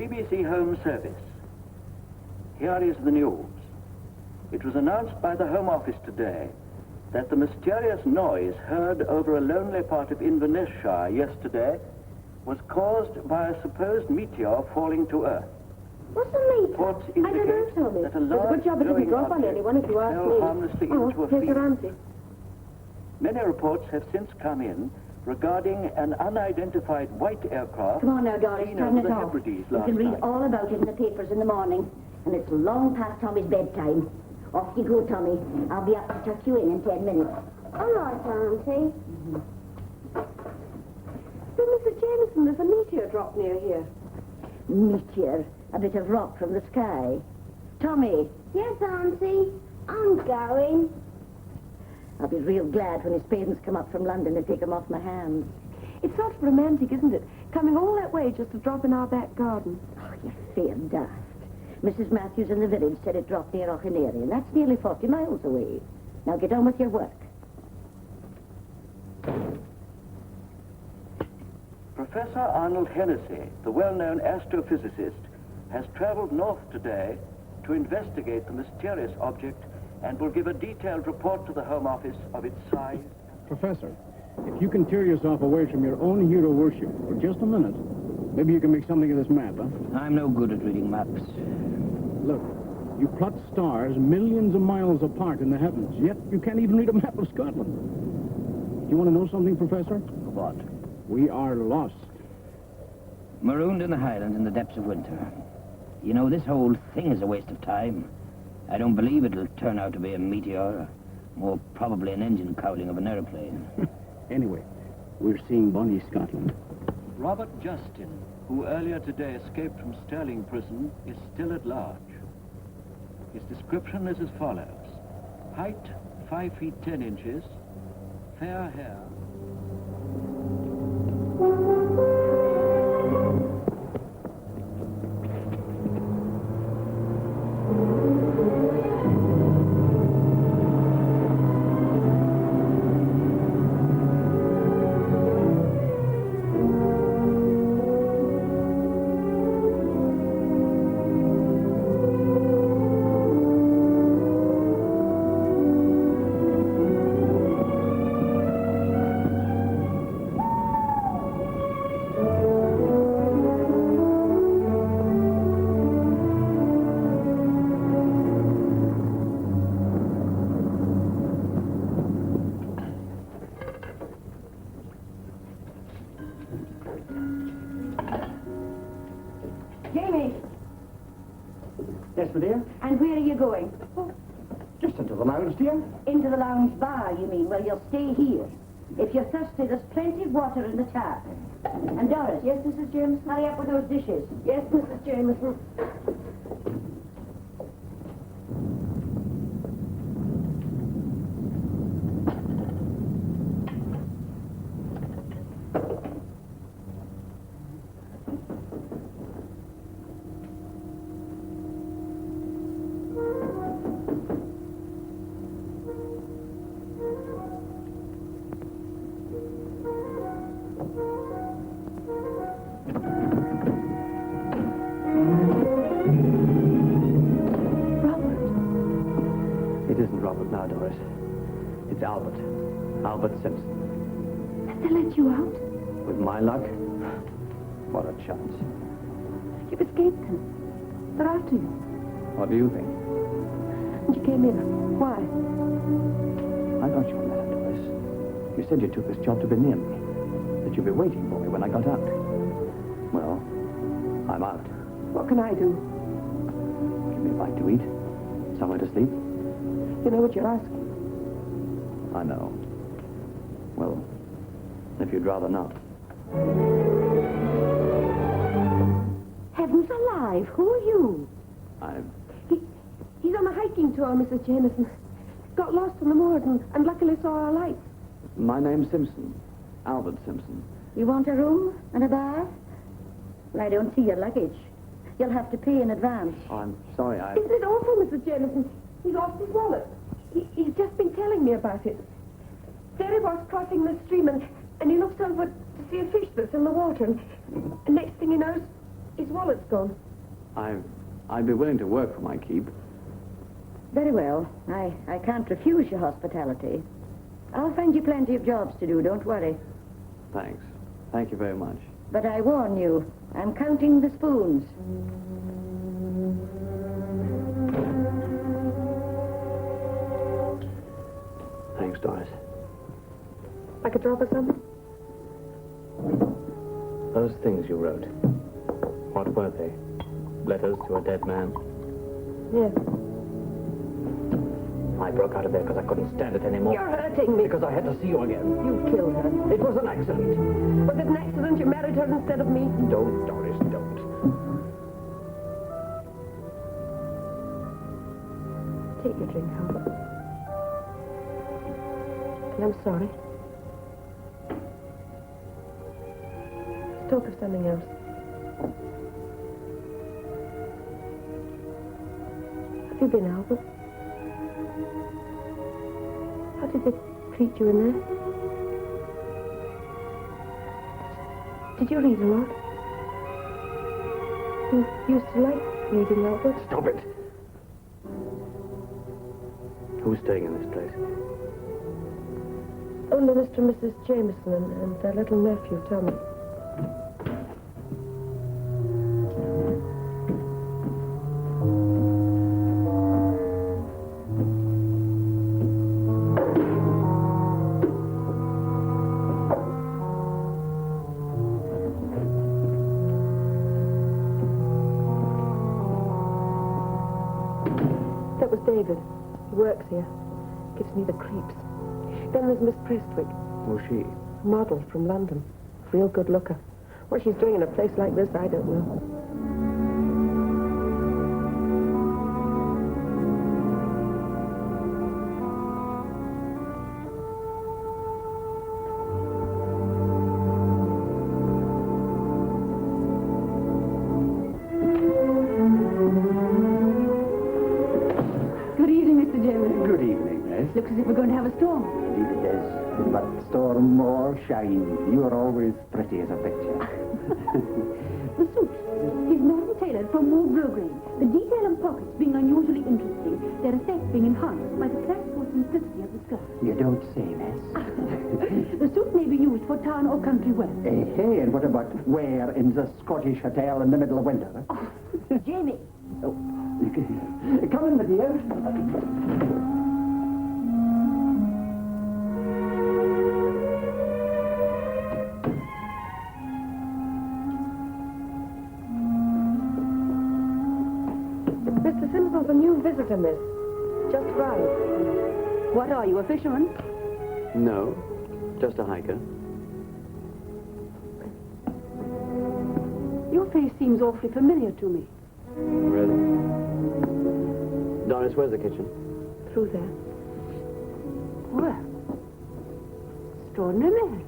BBC Home Service. Here is the news. It was announced by the Home Office today that the mysterious noise heard over a lonely part of Inverness-shire yesterday was caused by a supposed meteor falling to Earth. What's a meteor? Reports I don't know, indicate Tommy. that a It's a large good job it didn't glowing drop on object anyone if you ask fell me. harmlessly Oh, into a here's field. your answer. Many reports have since come in regarding an unidentified white aircraft. Come on now, Doris, seen turn over it the off. Hebrides You last can read night. all about it in the papers in the morning. And it's long past Tommy's bedtime. Off you go, Tommy. I'll be up to tuck you in 10 minutes. All right, Auntie. But, Mrs. Jameson, there's a meteor drop near here. Meteor. A bit of rock from the sky. Tommy, Yes, Auntie. I'm going. I'll be real glad when his parents come up from London and take him off my hands. It's sort of romantic, isn't it? Coming all that way just to drop in our back garden. Oh, you fair daft. Mrs. Matthews in the village said it dropped near Auchinary, and that's nearly 40 miles away. Now get on with your work. Professor Arnold Hennessy, the well-known astrophysicist, has traveled north today to investigate the mysterious object and will give a detailed report to the Home Office of its size. Professor, if you can tear yourself away from your own hero worship for just a minute, maybe you can make something of this map, huh? I'm no good at reading maps. Look, you plot stars millions of miles apart in the heavens, yet you can't even read a map of Scotland. Do you want to know something, Professor? What? We are lost. Marooned in the Highlands in the depths of winter. You know, this whole thing is a waste of time. I don't believe it'll turn out to be a meteor, or more probably an engine cowling of an aeroplane. Anyway, we're seeing Bonnie, Scotland. Robert Justin, who earlier today escaped from Stirling Prison, is still at large. His description is as follows. Height, 5 feet 10 inches, fair hair. Jamie, Yes, my dear? and where are you going? Just into the lounge, dear. Into the lounge bar, you mean? Well, you'll stay here. If you're thirsty, there's plenty of water in the tap. And Doris. Yes, Mrs. Jameson? Hurry up with those dishes. Yes, Mrs. Jameson. It isn't Robert now, Doris. It's Albert. Albert Simpson. Have they let you out? With my luck, what a chance. You've escaped them. They're after you. What do you think? And you came in. Why? I got your letter, Doris. You said you took this job to be near me. That you'd be waiting for me when I got out. Well, I'm out. What can I do? Give me a bite to eat. Somewhere to sleep. You know what you're asking. I know. Well, if you'd rather not. Heavens alive, who are you? I'm... He's on a hiking tour, Mrs. Jameson. Got lost on the moors and luckily saw our lights. My name's Simpson. Albert Simpson. You want a room and a bath? Well, I don't see your luggage. You'll have to pay in advance. Oh, I'm sorry, Isn't it awful, Mrs. Jameson? He lost his wallet. He's just been telling me about it. There he was crossing the stream and he looks over to see a fish that's in the water and next thing he knows, His wallet's gone. I'd be willing to work for my keep. Very well. I can't refuse your hospitality. I'll find you plenty of jobs to do, don't worry. Thanks. Thank you very much. But I warn you, I'm counting the spoons. Thanks, Doris. Like a drop or something? Those things you wrote, what were they? Letters to a dead man? Yes. I broke out of there because I couldn't stand it anymore. You're hurting me. Because I had to see you again. You killed her. It was an accident. Was it an accident you married her instead of me? Don't, Doris, don't. Take your drink, Albert. And I'm sorry. Let's talk of something else. Have you been, Albert? How did they treat you in there? Did you read a lot? You used to like reading, Albert. Stop it. Who's staying in this place? Only Mr. and Mrs. Jameson and their little nephew, Tommy. That was David. He works here. Gives me the creeps. Then there's Miss Prestwick, Who's she? model from London. Real good looker. What she's doing in a place like this, I don't know. Good evening, Mr. Jameson. Good evening, miss. Looks as if we're going to have a storm. Indeed it is. But storm or shine, you're always pretty as a picture. The suit is modern tailored from Moore Grosgrain. The detail and pockets being unusually interesting, their effect being enhanced by the classical simplicity of the skirt. You don't say, miss. The suit may be used for town or country wear. Hey, and what about wear in the Scottish hotel in the middle of winter? Jamie, Oh. Come in, my dear. Mr. Simpson's a new visitor, miss. Just arrived. What are you, a fisherman? No, just a hiker. Your face seems awfully familiar to me. Really? Doris, where's the kitchen? Through there. Well, extraordinary man.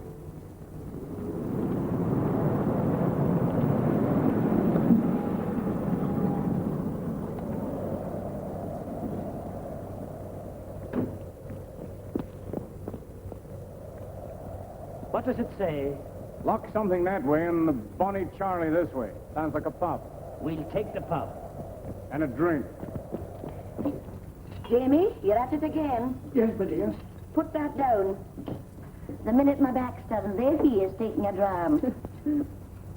What does it say? Lock something that way and the Bonnie Charlie this way. Sounds like a pub. We'll take the pub. And a drink. Jamie, you're at it again. Yes, my dear. Put that down. The minute my back's turned, there he is taking a dram.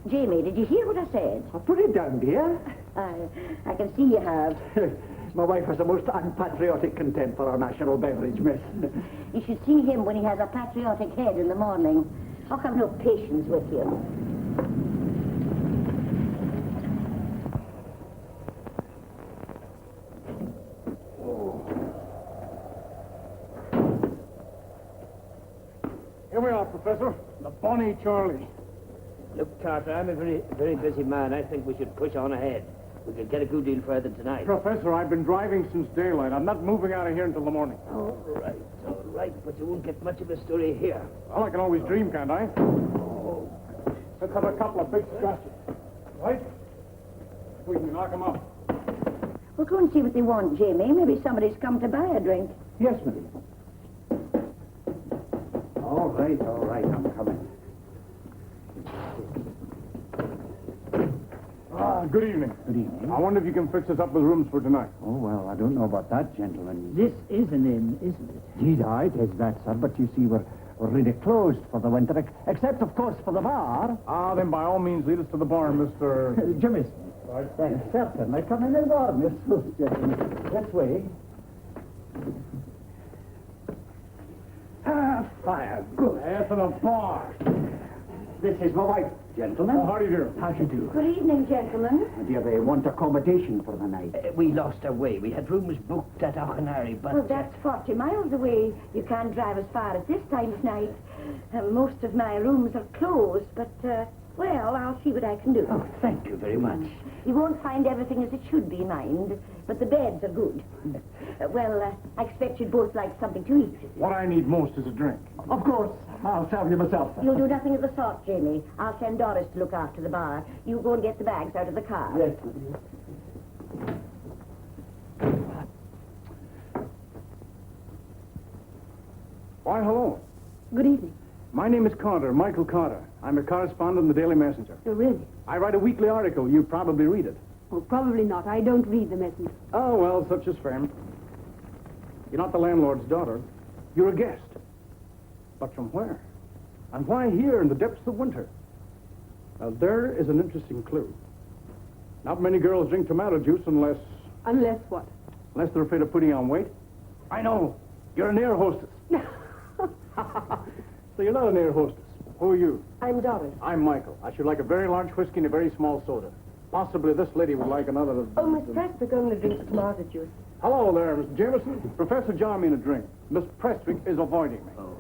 Jamie, did you hear what I said? I'll put it down, dear. I can see you have. My wife has a most unpatriotic contempt for our national beverage, miss. You should see him when he has a patriotic head in the morning. I'll have no patience with you. Here we are, Professor. The Bonnie Charlie. Look, Carter, I'm a very busy man. I think we should push on ahead. We could get a good deal further tonight. Professor, I've been driving since daylight. I'm not moving out of here until the morning. All right, but you won't get much of a story here. Well, I can always dream, can't I? Let's have a couple of big scratches. Right? We can knock them up. We'll go and see what they want, Jamie. Maybe somebody's come to buy a drink. Yes, my dear. All right, I'm coming. Good evening. Good evening. I wonder if you can fix us up with rooms for tonight. Oh, well, I don't know about that, gentlemen. This is an inn, isn't it? Indeed, it is that, sir. But you see, we're really closed for the winter, except, of course, for the bar. Ah, then by all means, lead us to the bar, Mr. Jimmy. Right, thanks. Certainly. Come in and warm yourselves, gentlemen. This way. Ah, fire. Good. Yes, and a bar. This is my wife, gentlemen. How do you do? How do you do? Good evening, gentlemen. Dear, they want accommodation for the night. We lost our way. We had rooms booked at Auchenary, but... Well, that's 40 miles away. You can't drive as far as this time of night. Most of my rooms are closed, but, well, I'll see what I can do. Oh, thank you very much. You won't find everything as it should be, mind, but the beds are good. I expect you'd both like something to eat. What I need most is a drink. Of course. I'll serve you myself. You'll do nothing of the sort, Jamie. I'll send Doris to look after the bar. You go and get the bags out of the car. Yes. Why, hello. Good evening. My name is Carter, Michael Carter. I'm a correspondent in the Daily Messenger. Oh, really? I write a weekly article. You probably read it. Oh, probably not. I don't read the Messenger. Oh, well, such is fame. You're not the landlord's daughter. You're a guest. But from where? And why here in the depths of winter? Now, there is an interesting clue. Not many girls drink tomato juice unless Unless what? they're afraid of putting on weight. I know. You're an air hostess. So you're not an air hostess. Who are you? I'm Doris. I'm Michael. I should like a very large whiskey and a very small soda. Possibly this lady would like another of... Oh, Miss Prestwick only drinks tomato juice. Hello there, Mr. Jameson. Professor John me in a drink. Miss Prestwick is avoiding me. Oh,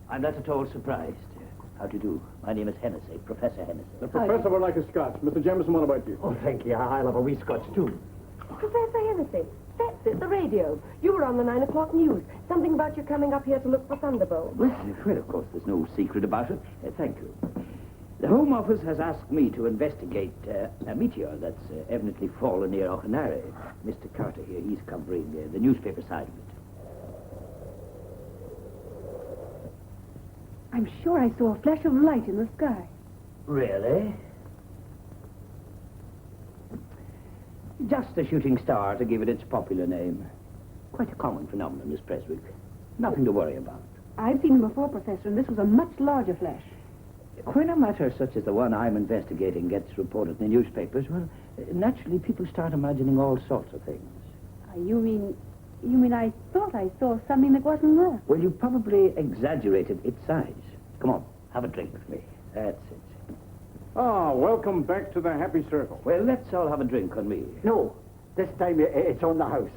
I'm not at all surprised. How do you do? My name is Hennessy, Professor Hennessy. The professor would like a scotch. Mr. Jameson, what about you? Oh, thank you. I'll have a wee scotch, too. Professor Hennessy, that's it, the radio. You were on the 9 o'clock news. Something about you coming up here to look for Thunderbolt. Well, of course, there's no secret about it. Thank you. The Home Office has asked me to investigate a meteor that's evidently fallen near Auchenary. Mr. Carter here, he's covering the newspaper side of it. I'm sure I saw a flash of light in the sky. Really? Just a shooting star, to give it its popular name. Quite a common phenomenon, Miss Prestwick. Nothing to worry about. I've seen them before, Professor, and this was a much larger flash. When a matter such as the one I'm investigating gets reported in the newspapers, well, naturally people start imagining all sorts of things. You mean I thought I saw something that wasn't there? Well, you probably exaggerated its size. Come on, have a drink with me. That's it. Ah, welcome back to the happy circle. Well, let's all have a drink on me. No, this time it's on the house.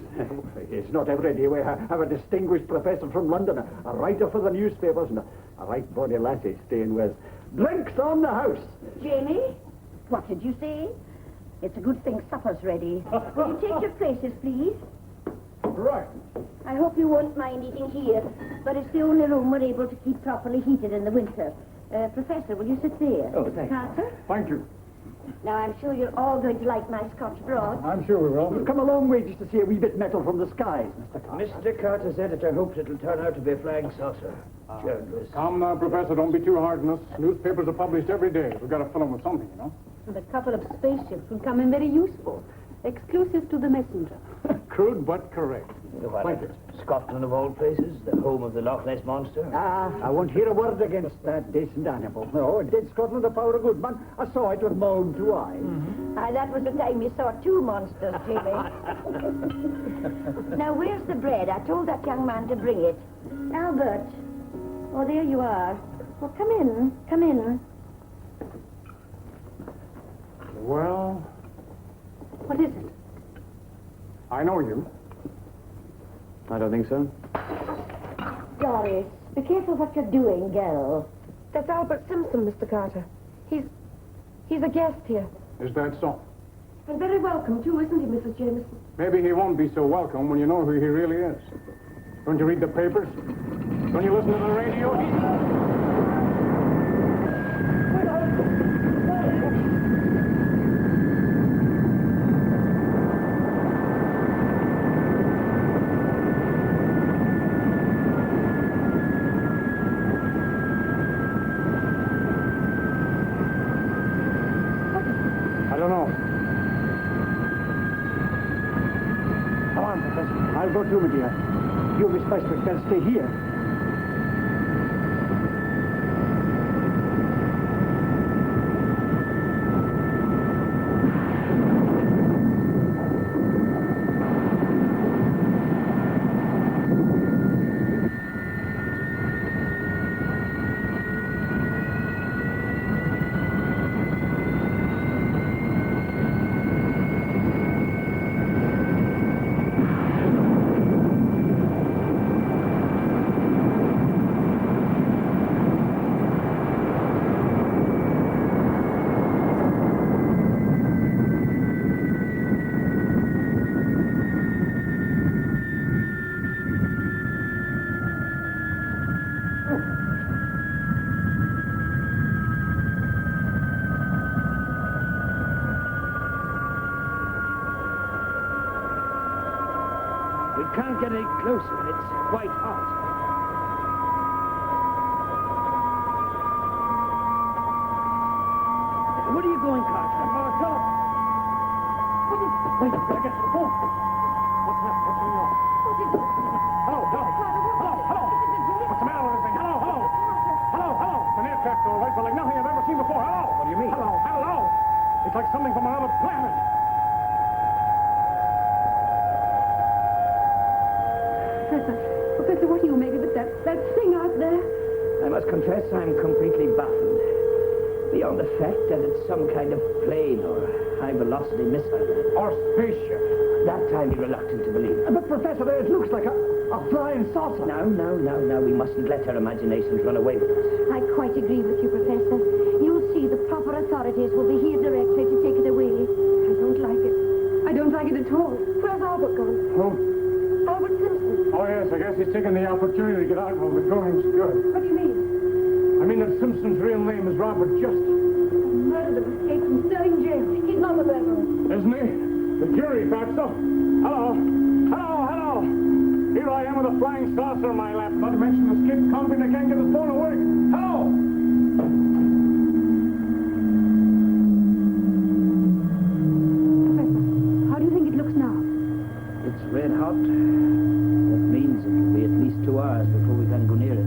It's not every day we have a distinguished professor from London, a writer for the newspapers, and a right body lassie staying with. Drinks on the house. Jamie, what did you say? It's a good thing supper's ready. Will you take your places, please? Right. I hope you won't mind eating here, but it's the only room we're able to keep properly heated in the winter. Professor, will you sit there? Oh, thank you. Carter? Thank you. Now, I'm sure you're all going to like my Scotch broth. I'm sure we will. We've come a long way just to see a wee bit metal from the skies, Mr. Carter. Mr. Carter's editor hopes it'll turn out to be a flying saucer. Journalist. Come now, Professor, don't be too hard on us. Newspapers are published every day. We've got to fill them with something, you know. And a couple of spaceships will come in very useful. Exclusive to the messenger. Crude but correct. Thank you. Scotland of all places, the home of the Loch Ness Monster. I won't hear a word against that decent animal. No, it did Scotland a power of good, man. I saw it with my own 2 eyes. That was the time you saw 2 monsters, Jimmy. Now, where's the bread? I told that young man to bring it. Albert. Oh, there you are. Well, come in. Come in. Well, What is it? I know you. I don't think so. Doris, be careful what you're doing, girl. That's Albert Simpson, Mr. Carter. He's a guest here. Is that so? And very welcome, too, isn't he, Mrs. Jameson? Maybe he won't be so welcome when you know who he really is. Don't you read the papers? Don't you listen to the radio? I don't know. I'll go too, my dear. You, Miss Westwick, better stay here. We can't get any closer. It's quite hot. Where are you going, Carter? Marcella! Wait, better get to the phone. What's that? What's going on? Hello, hello. Hello, hello. What's the matter with everything? Hello, hello. Hello, hello. It's an aircraft, all right, but like nothing I've ever seen before. Hello. What do you mean? Hello, hello. It's like something from another planet. Professor, what do you make of it? That thing out there? I must confess I'm completely baffled. Beyond the fact that it's some kind of plane or high-velocity missile. Or spaceship. That time you're reluctant to believe. But, Professor, it looks like a flying saucer. No. We mustn't let our imaginations run away with us. I quite agree with you, Professor. You'll see the proper authorities will be here directly to take it away. I don't like it. I don't like it at all. Where's Albert gone? Who? Albert Simpson. Oh, yes, I guess he's taking the opportunity to get out while the going's good. What do you mean? I mean that Simpson's real name is Robert Justice. Murdered him, escaped from Sterling jail. He's not the murderer. Isn't he? The jury thought so. Hello. Hello. Here I am with a flying saucer in my lap. Not to mention the skip convict that can't get his phone to work. Hello. Professor, how do you think it looks now? It's red hot. That means it'll be at least 2 hours before we can go near it.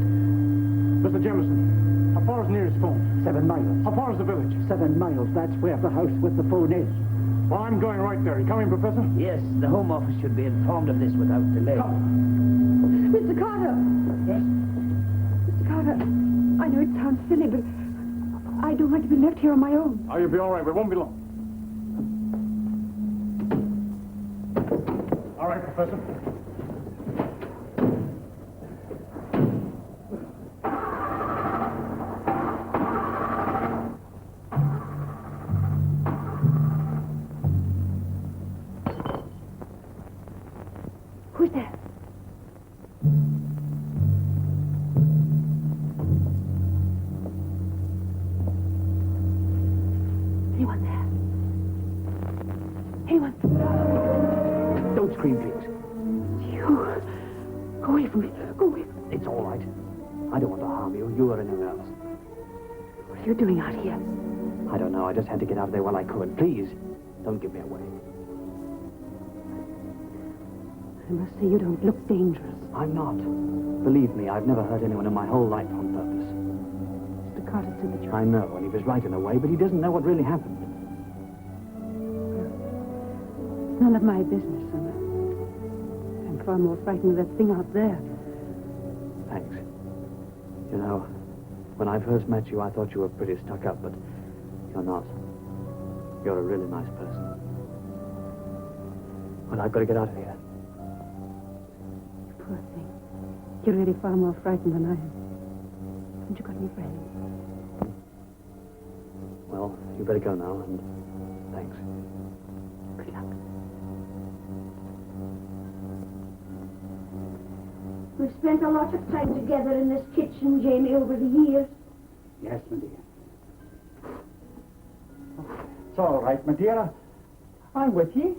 Mr. Jameson, how far is nearest phone? 7 miles. How far is the village? 7 miles. That's where the house with the phone is. Well, I'm going right there. You coming, Professor? Yes, the Home Office should be informed of this without delay. Mr. Carter! Yes? Mr. Carter, I know it sounds silly, but I don't want to be left here on my own. Oh, you'll be all right. We won't be long. All right, Professor. Who's there? Anyone there? Anyone? Don't scream, please. You. Go away from me. Go away. It's all right. I don't want to harm you. You or anyone else. What are you doing out here? I don't know. I just had to get out of there while I could. Please, don't give me away. I must say you don't look dangerous. I'm not. Believe me, I've never hurt anyone in my whole life on purpose. Mr. Carter said that you... I know, and he was right in a way, but he doesn't know what really happened. None of my business, Summer. I'm far more frightened of that thing out there. Thanks. You know, when I first met you, I thought you were pretty stuck up, but you're not. You're a really nice person. Well, I've got to get out of here. Poor thing. You're really far more frightened than I am. Haven't you got any friends? Well, you better go now, and thanks. Good luck. We've spent a lot of time together in this kitchen, Jamie, over the years. Yes, my dear. It's all right, my dear. I'm with you.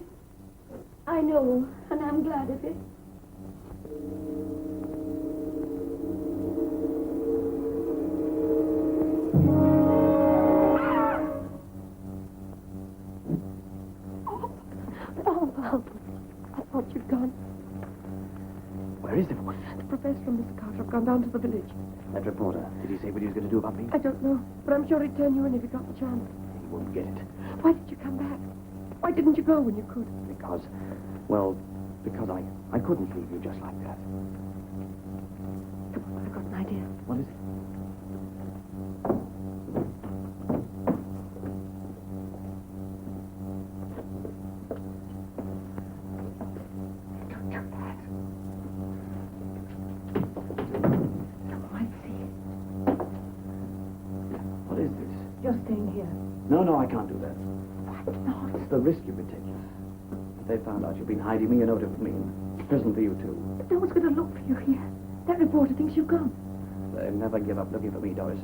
I know, and I'm glad of it. Oh, I thought you'd gone. Professor and Miss Carter have gone down to the village. That reporter, did he say what he was going to do about me? I don't know, but I'm sure he'd turn you in if he got the chance. He won't get it. Why did you come back? Why didn't you go when you could? Because I couldn't leave you just like that. Come on, I've got an idea. What is it? You're staying here. No, I can't do that. Why not? It's the risk you've been taking. If they found out you've been hiding me, you know what it would mean. Prison for you, too. No one's going to look for you here. That reporter thinks you've gone. They'll never give up looking for me, Doris.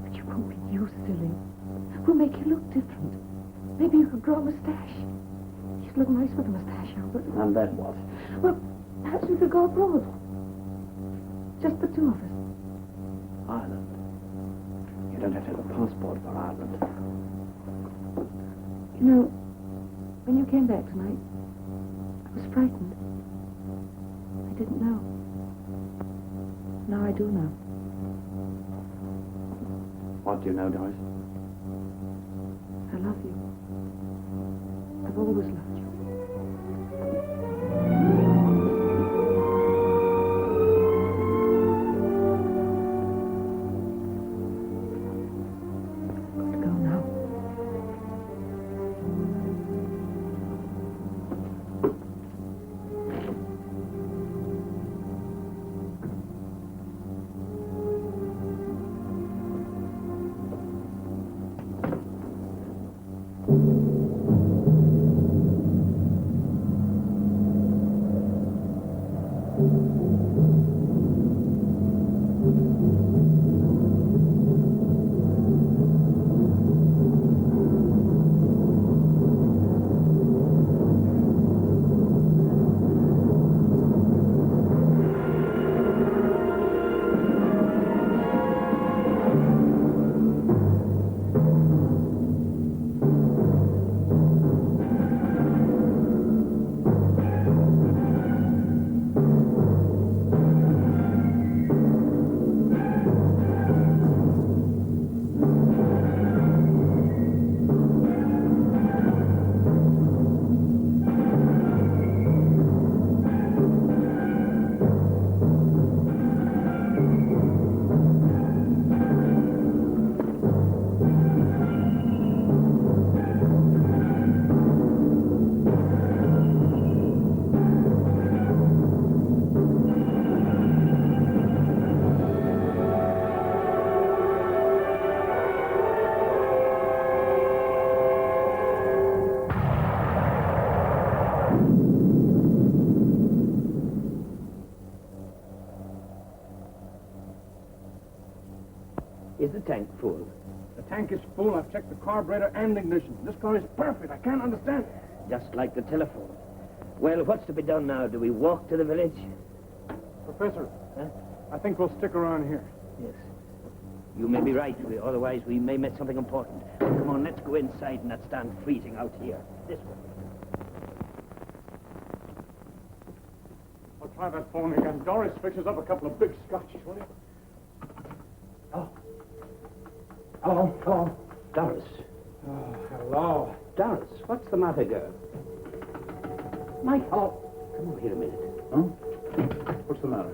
But you won't be you, silly. We'll make you look different. Maybe you could grow a mustache. You'd look nice with a mustache, Albert. And then what? Well, perhaps we could go abroad. Just the two of us. Ireland. You don't have to have a passport for Ireland. You know, when you came back tonight, I was frightened. I didn't know. Now I do know. What do you know, Doris? I love you. I've always loved you. Got to go now. Is the tank full? The tank is full. I've checked the carburetor and ignition. This car is perfect. I can't understand it. Just like the telephone. Well, what's to be done now? Do we walk to the village? Professor, Huh? I think we'll stick around here. Yes. You may be right. Otherwise, we may miss something important. Come on, let's go inside and not stand freezing out here. This way. I'll try that phone again. Doris fixes up a couple of big scotches, will you? Oh. Hello. Doris. Oh, hello. Doris, what's the matter, girl? Mike. Hello. Come over here a minute. Huh? What's the matter?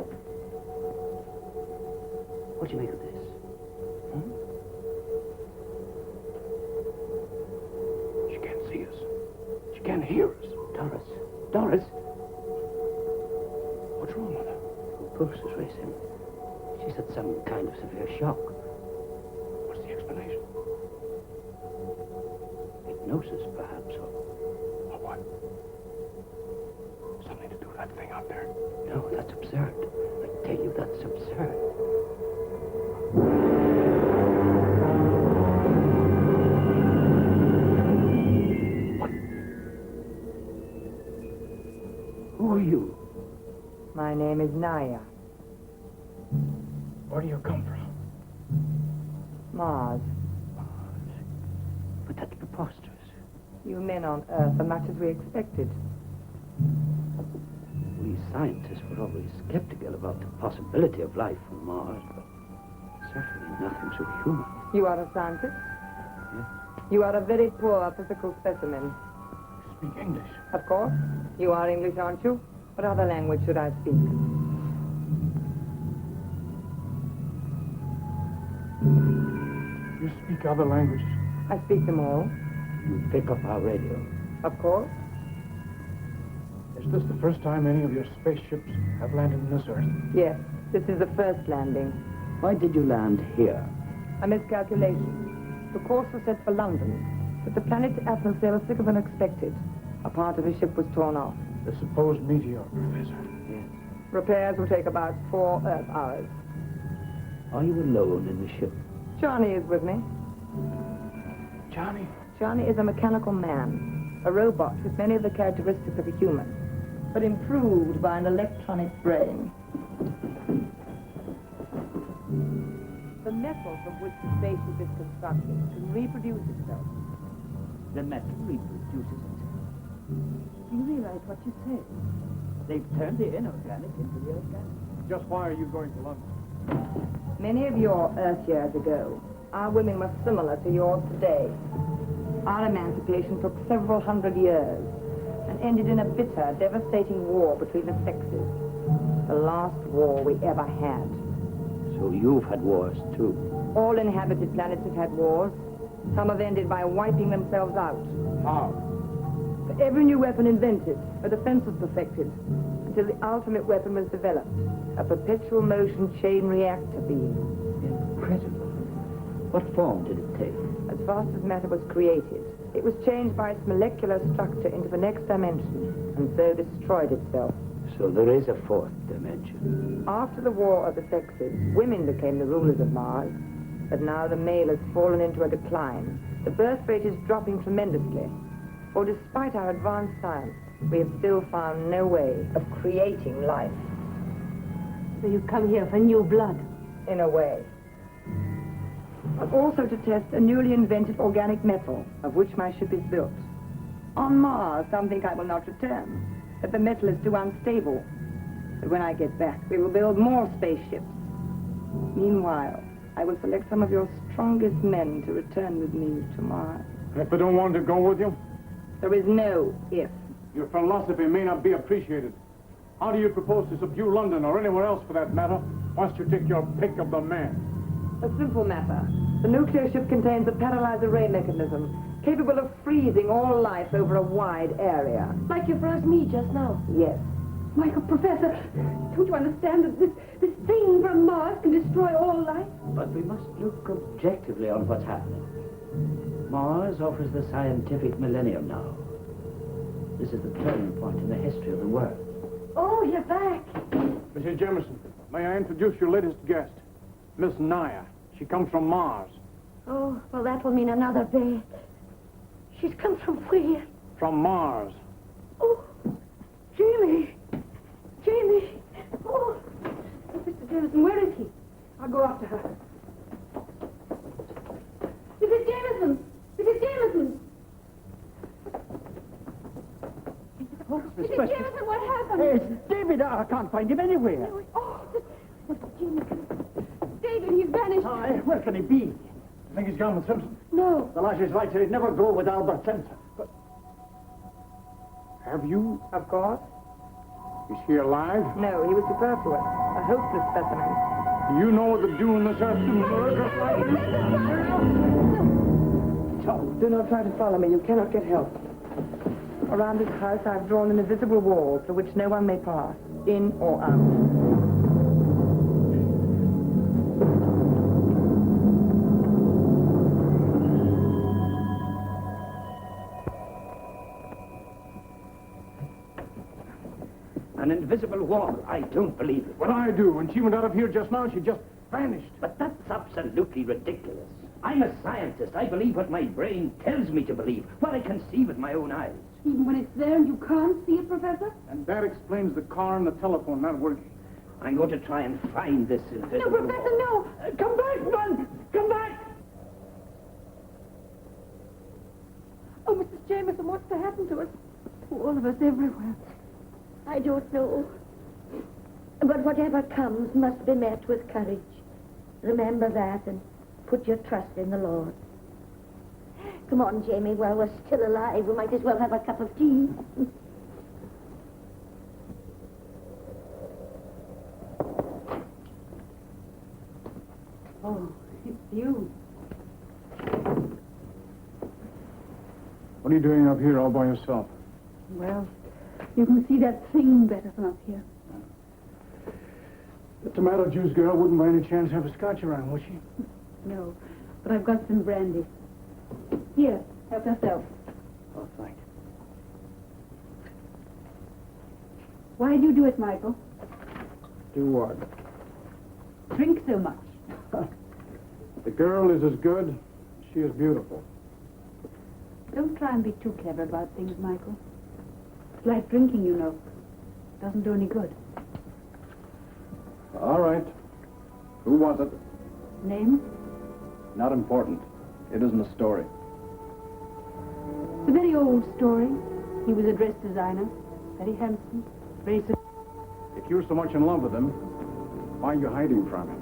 What do you make of this? She can't see us. She can't hear us. Doris. What's wrong with her? Her pulse is racing. She's had some kind of severe shock. What's the explanation? Hypnosis, perhaps, or... Or what? Something to do with that thing out there. No, that's absurd. I tell you, that's absurd. What? Who are you? My name is Naya. Where do you come from? Mars. But that's preposterous. You men on Earth are much as we expected. We We scientists were always skeptical about the possibility of life on Mars, but certainly nothing so human. You are a scientist? Yes. You are a very poor physical specimen. Speak English. Of course. You are English, aren't you? What other language should I speak? You speak other languages? I speak them all. You pick up our radio. Of course. Is this the first time any of your spaceships have landed on this Earth? Yes, this is the first landing. Why did you land here? A miscalculation. The course was set for London, but the planet's atmosphere was thicker than expected. A part of the ship was torn off. The supposed meteor, Professor. Yes. Repairs will take about 4 Earth hours. Are you alone in the ship? Johnny is with me. Johnny? Johnny is a mechanical man, a robot with many of the characteristics of a human, but improved by an electronic brain. The metal from which the spaceship is constructed can reproduce itself. The metal reproduces it. Do you realize what you say? They've turned the inorganic into the organic. Just why are you going to London? Many of your Earth years ago, our women were similar to yours today. Our emancipation took several hundred years and ended in a bitter, devastating war between the sexes. The last war we ever had. So you've had wars, too. All inhabited planets have had wars. Some have ended by wiping themselves out. How? For every new weapon invented, a defense was perfected, until the ultimate weapon was developed, a perpetual motion chain reactor beam. Incredible. What form did it take? As fast as matter was created, it was changed by its molecular structure into the next dimension, and so destroyed itself. So there is a fourth dimension. After the War of the Sexes, women became the rulers of Mars, but now the male has fallen into a decline. The birth rate is dropping tremendously. For despite our advanced science, we have still found no way of creating life. So you come here for new blood? In a way. But also to test a newly invented organic metal, of which my ship is built. On Mars, some think I will not return, that the metal is too unstable. But when I get back, we will build more spaceships. Meanwhile, I will select some of your strongest men to return with me to Mars. If they don't want to go with you, There is no if. your philosophy may not be appreciated. How do you propose to subdue London, or anywhere else for that matter, once you take your pick of the men? A simple matter. The nuclear ship contains a paralyzer ray mechanism, capable of freezing all life over a wide area. Like you froze me just now. Yes. Michael, Professor, don't you understand that this thing from Mars can destroy all life? But we must look objectively on what's happening. Mars offers the scientific millennium now. This is the turning point in the history of the world. Oh, you're back. Mrs. Jameson, may I introduce your latest guest, Miss Naya. She comes from Mars. Oh, well, that will mean another bed. She's come from where? From Mars. Oh, Jamie. Jamie. Oh, Mr. Jameson, where is he? I'll go after her. Mrs. Jameson! Mrs. Jameson! Mrs. Jameson, what happened? It's David. I can't find him anywhere. Oh, Mr. Jameson. David, he's vanished. Where can he be? You think he's gone with Simpson? No. The lash is right, so he'd never go with Albert Simpson. But Have you? Of course. Is he alive? No, he was superfluous. A hopeless specimen. Do you know what they're doing this earth to murderers like you? Do not try to follow me. You cannot get help. Around this house, I've drawn an invisible wall through which no one may pass, in or out. An invisible wall. I don't believe it. What I do. When she went out of here just now, she just vanished. But that's absolutely ridiculous. I'm a scientist. I believe what my brain tells me to believe, what I can see with my own eyes. Even when it's there and you can't see it, Professor? And that explains the car and the telephone not working. I'm going to try and find this invisible No, Professor, wall. no! come back, man! Come back! Oh, Mrs. Jameson, what's to happen to us? To all of us everywhere. I don't know. But whatever comes must be met with courage. Remember that and put your trust in the Lord. Come on, Jamie, while we're still alive, we might as well have a cup of tea. Oh, it's you. What are you doing up here all by yourself? Well, you can see that thing better from up here. The tomato juice girl wouldn't by any chance have a scotch around, would she? No, but I've got some brandy. Here, help yourself. Oh, thank you. Why do you do it, Michael? Do what? Drink so much. The girl is as good, she is beautiful. Don't try and be too clever about things, Michael. It's like drinking, you know. Doesn't do any good. All right. Who was it? Name? Not important. It isn't a story. It's a very old story. He was a dress designer. Very handsome. Very If you're so much in love with him, why are you hiding from him?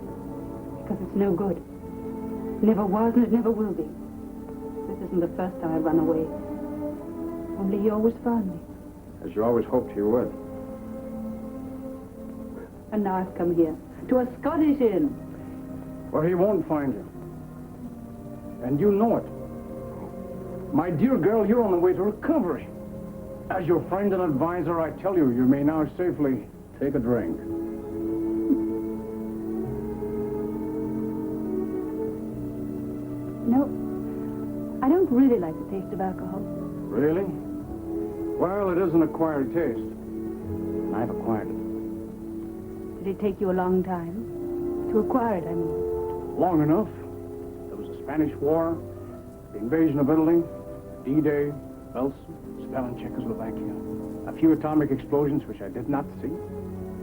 because it's no good. Never was and it never will be. This isn't the first time I've run away. Only he always found me. As you always hoped you would. And now I've come here. To a Scottish inn. Where he won't find you. And you know it. My dear girl, you're on the way to recovery. As your friend and advisor, I tell you, you may now safely take a drink. No, I don't really like the taste of alcohol. Really? Well, it is an acquired taste. And I've acquired it. Did it take you a long time? To acquire it, I mean. Long enough. There was the Spanish War, the invasion of Italy, D-Day, Belsen, spell in Czechoslovakia, a few atomic explosions which I did not see,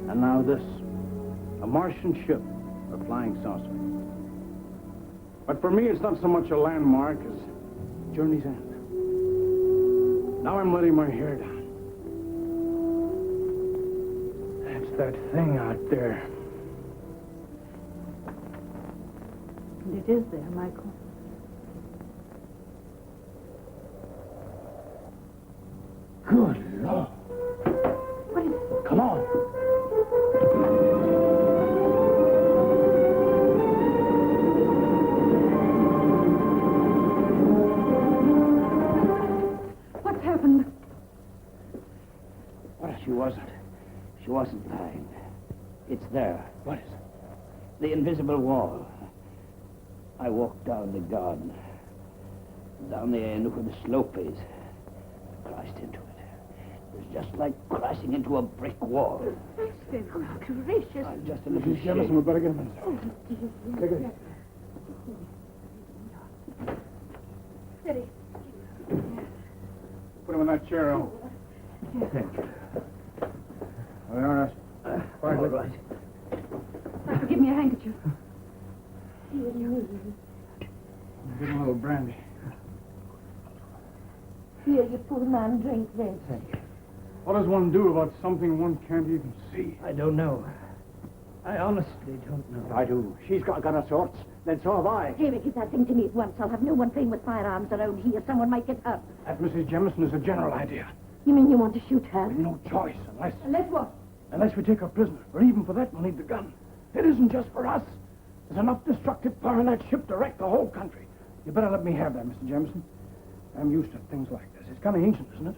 and now this, a Martian ship, a flying saucer. But for me, it's not so much a landmark as journey's end. Now I'm letting my hair down. That's that thing out there. And it is there, Michael. Good Lord. What is it? Come on. What's happened? Well, she wasn't blind. It's there. What is it? The invisible wall. I walked down the garden. Down the end where the slope is. Crashed into it. It was just like crashing into a brick wall. Gracious. I'm just a little Mrs. Jemison, we better get him inside. Take it. Steady. Put him in that chair, Al. Well, there, now. Quietly. All right. Michael, give me a handkerchief. Give him a little brandy. Here, you poor man, drink this. What does one do about something one can't even see? I don't know. I honestly don't know. I do. She's got a gun of sorts. Then so have I. Jamie, give that thing to me at once. I'll have no one playing with firearms around here. Someone might get hurt. That Mrs. Jemison is a general idea. You mean you want to shoot her? We've no choice Let's what? unless we take her prisoner. Or even for that, we'll need the gun. It isn't just for us. There's enough destructive power in that ship to wreck the whole country. You better let me have that, Mr. Jemison. I'm used to things like this. It's kind of ancient, isn't it?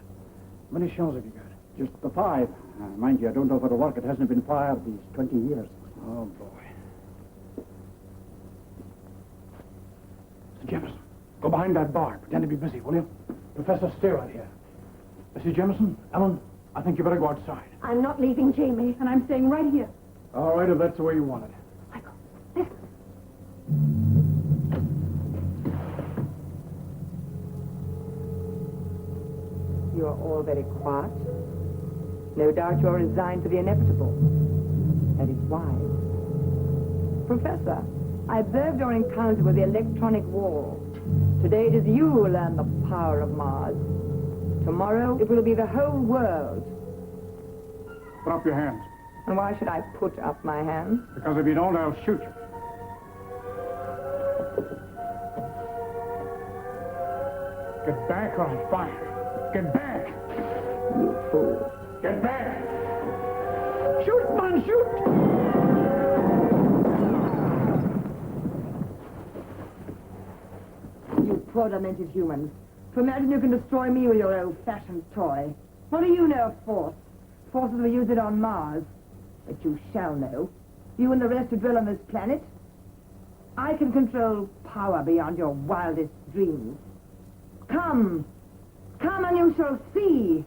How many shells have you got? Just the 5. Mind you, I don't know if it'll work. It hasn't been fired these 20 years. Oh, boy. Mr. Jemison, go behind that bar. Pretend to be busy, will you? Professor, stay right here. Mrs. Jemison, Ellen, I think you better go outside. I'm not leaving Jamie. And I'm staying right here. All right, if that's the way you want it. Michael, listen. You're all very quiet. No doubt you're resigned to the inevitable. That is wise. Professor, I observed your encounter with the electronic wall. Today it is you who learn the power of Mars. Tomorrow it will be the whole world. Put up your hands. And why should I put up my hands? Because if you don't, I'll shoot you. Get back or I'll fire. Get back! You fool. Get back! Shoot, man, shoot! You poor demented humans. To imagine you can destroy me with your old-fashioned toy. What do you know of force? Forces will use it on Mars. But you shall know. You and the rest who dwell on this planet. I can control power beyond your wildest dreams. Come. Come and you shall see.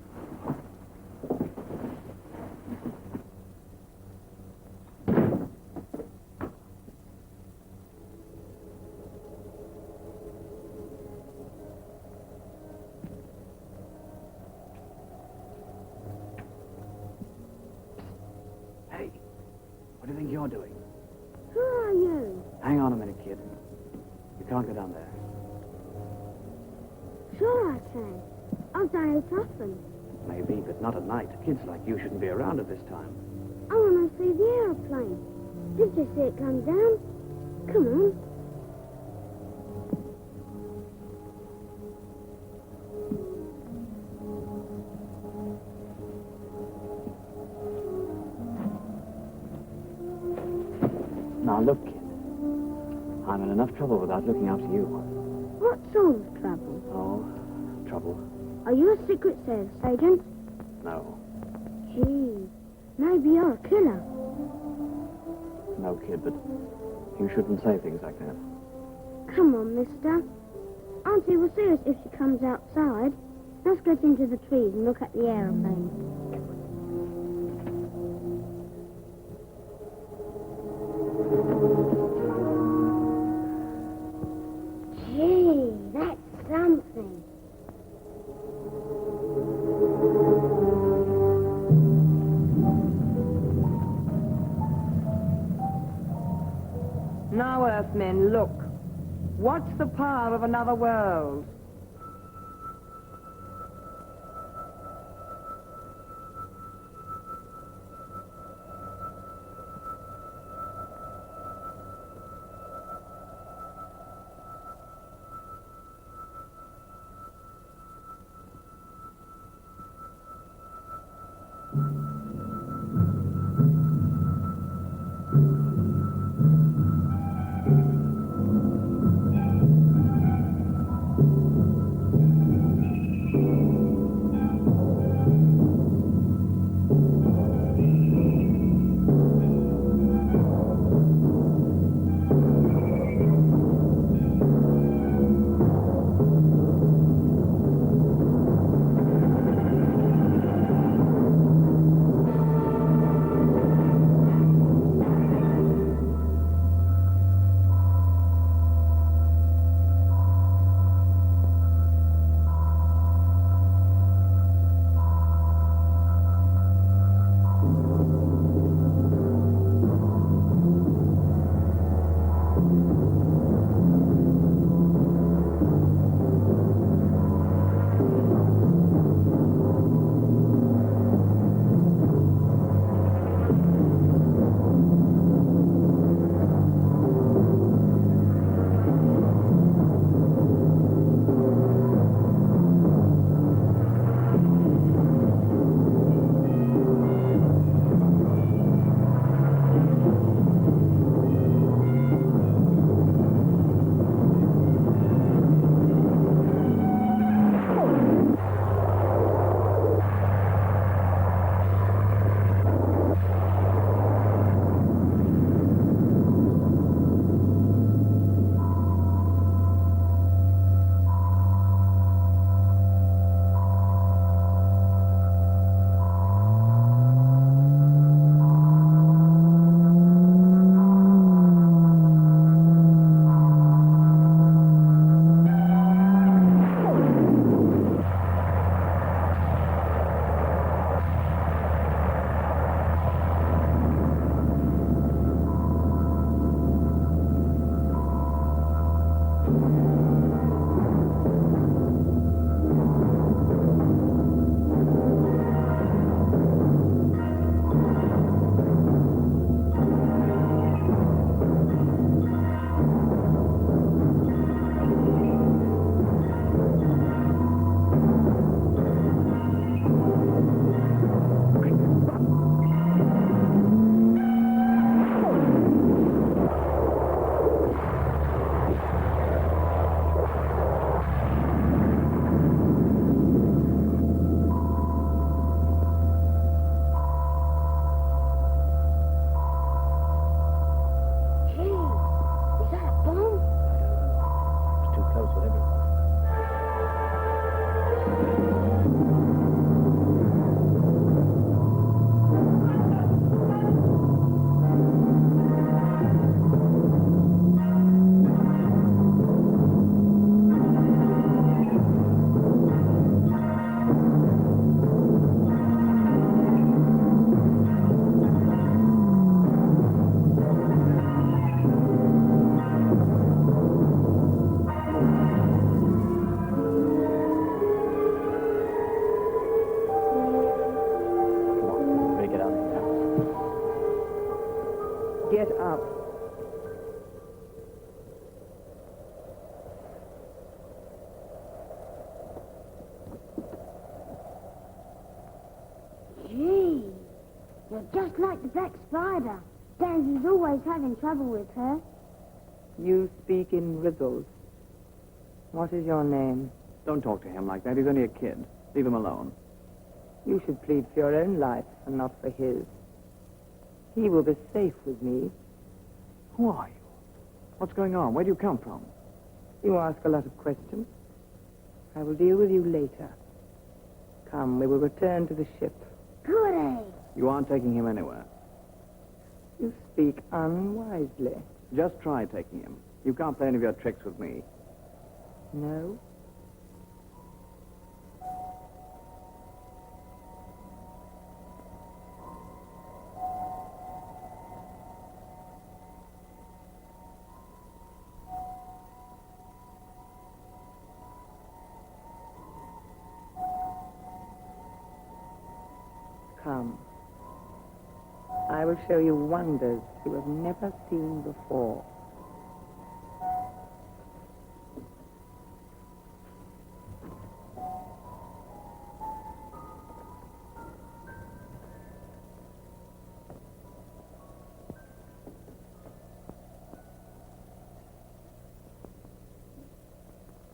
Hey, what do you think you're doing? Who are you? Hang on a minute, kid. You can't go down there. Sure I can. I've done it often. Maybe, but not at night. Kids like you shouldn't be around at this time. I want to see the aeroplane. Did you see it come down? Come on. Now look, kid. I'm in enough trouble without looking after you. What sort of trouble? Oh, trouble? Are you a Secret Service agent? No. Gee, maybe you're a killer. No, kid, but you shouldn't say things like that. Come on, mister. Auntie will see us if she comes outside. Let's get into the trees and look at the aeroplane. Gee, that's something. Now, Earthmen, look. Watch the power of another world. Just like the Black Spider. Dansy's always having trouble with her. You speak in riddles. What is your name? Don't talk to him like that. He's only a kid. Leave him alone. You should plead for your own life and not for his. He will be safe with me. Who are you? What's going on? Where do you come from? You ask a lot of questions. I will deal with you later. Come, we will return to the ship. Goody. You aren't taking him anywhere. You speak unwisely. Just try taking him. You can't play any of your tricks with me. No? Come. I will show you wonders you have never seen before.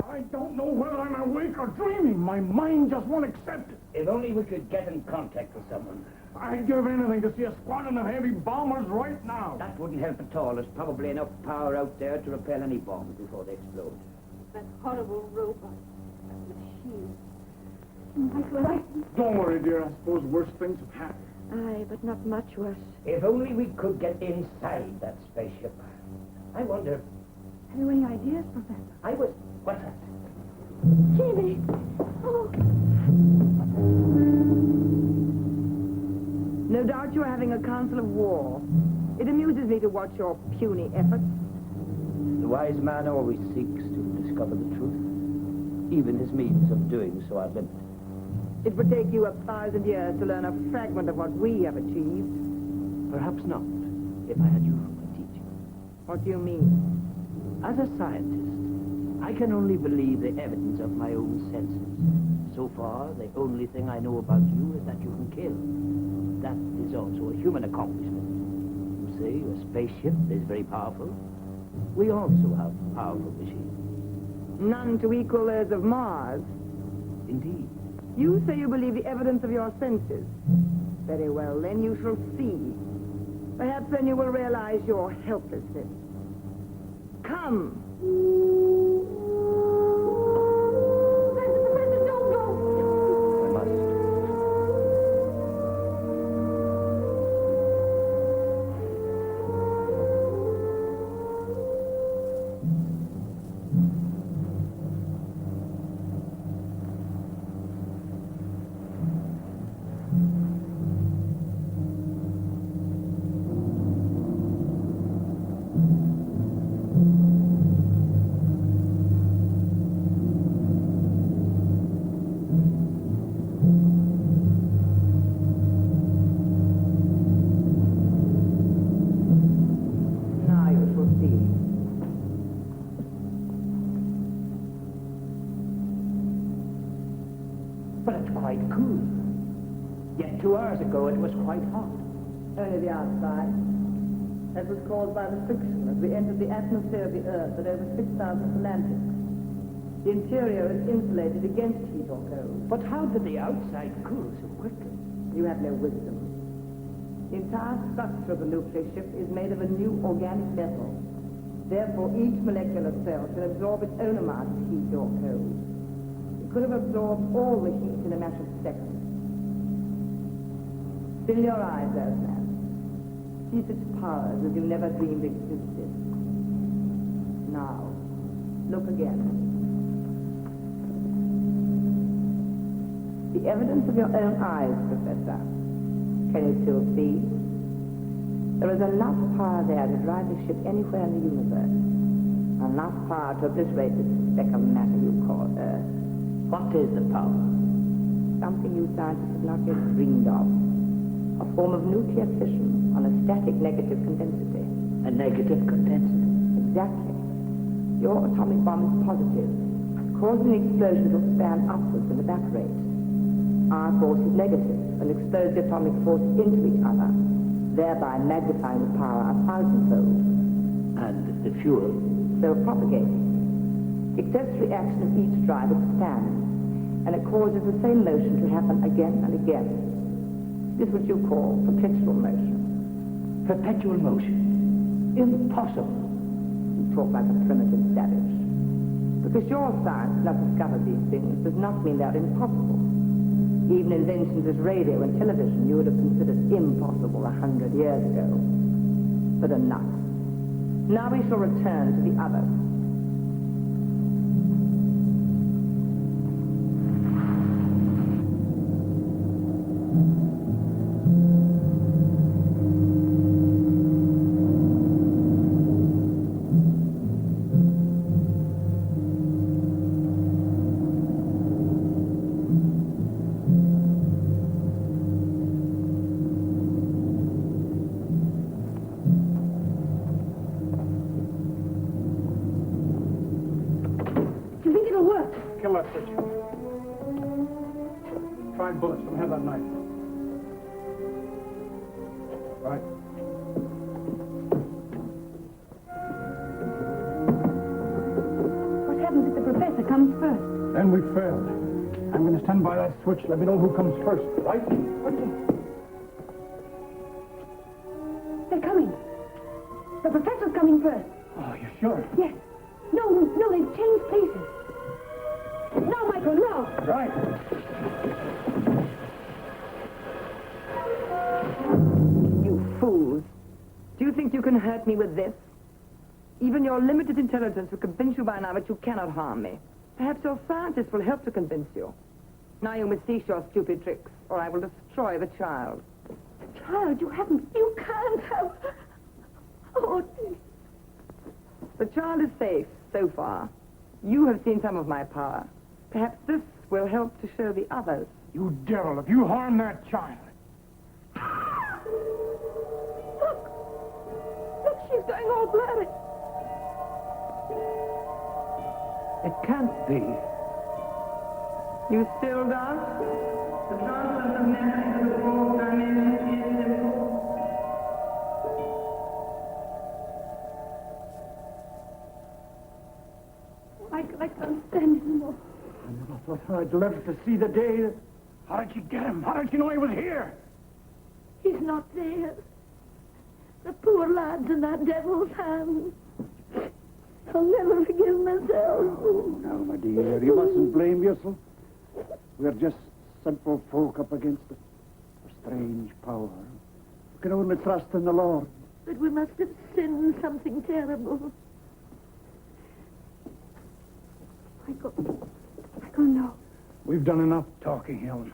I don't know whether I'm awake or dreaming. My mind just won't accept it. If only we could get in contact with someone. I'd give anything to see a squadron of heavy bombers right now. That wouldn't help at all. There's probably enough power out there to repel any bombs before they explode. That horrible robot. That machine. Michael, Don't worry, dear. I suppose worse things have happened. Aye, but not much worse. If only we could get inside that spaceship. I wonder... have you any ideas, Professor? I was... What's that? Jimmy! Oh! No doubt you are having a council of war. It amuses me to watch your puny efforts. The wise man always seeks to discover the truth. Even his means of doing so are limited. It would take you 1,000 years to learn a fragment of what we have achieved. Perhaps not, if I had you for my teacher. What do you mean? As a scientist, I can only believe the evidence of my own senses. So far, the only thing I know about you is that you can kill. That is also a human accomplishment. You say your spaceship is very powerful. We also have powerful machines. None to equal those of Mars. Indeed. You say you believe the evidence of your senses. Very well, then you shall see. Perhaps then you will realize your helplessness. Come. Professor, don't go! I must. Now you shall see. But it's quite cool. Yet 2 hours ago it was quite hot. Only the outside. That was caused by the friction as we entered the atmosphere of the Earth at over 6,000 Atlantic. The interior is insulated against heat or cold. But how did the outside cool so quickly? You have no wisdom. The entire structure of the nuclear ship is made of a new organic metal. Therefore, each molecular cell can absorb its own amount of heat or cold. It could have absorbed all the heat in a matter of seconds. Fill your eyes, Earthman. See such powers as you never dreamed existed. Now, look again. The evidence of your own eyes, Professor. Can you still see? There is enough power there to drive the ship anywhere in the universe. Enough power to obliterate this speck of matter you call Earth. What is the power? Something you scientists have not yet dreamed of. A form of nuclear fission on a static negative condensity. A negative condensate. Exactly. Your atomic bomb is positive, causing the explosion to expand upwards and evaporate. Our force is negative and expose the atomic force into each other, thereby magnifying the power a thousandfold. And the fuel? So propagating. Except reaction of each drive expands, and it causes the same motion to happen again and again. This is what you call perpetual motion. Perpetual motion? Impossible. You talk like a primitive savage. Because your science has not discovered these things does not mean they're impossible. Even inventions as radio and television you would have considered impossible 100 years ago. But enough. Now we shall return to the others. Kill that switch. Try bullets. Don't have that knife. Right. What happens if the professor comes first? Then we failed. I'm going to stand by that switch. Let me know who comes first. Right? They're coming. The professor's coming first. Oh, you sure? Yes. No, they've changed places. Now, Michael, now! Right. You fools. Do you think you can hurt me with this? Even your limited intelligence will convince you by now that you cannot harm me. Perhaps your scientists will help to convince you. Now you must cease your stupid tricks, or I will destroy the child. Child, you can't have... Oh, The child is safe, so far. You have seen some of my power. Perhaps this will help to show the others. You devil, if you harm that child. Look, she's going all bloody. It can't be. You still doubt? The transference of matter into the fourth dimension is simple. I can't stand anymore. I never thought I'd live to see the day. How did you get him? How did you know he was here? He's not there. The poor lad's in that devil's hands. I'll never forgive myself. Oh, now, my dear, you mustn't blame yourself. We're just simple folk up against a strange power. We can only trust in the Lord. But we must have sinned something terrible. Michael, no. We've done enough talking, Helen.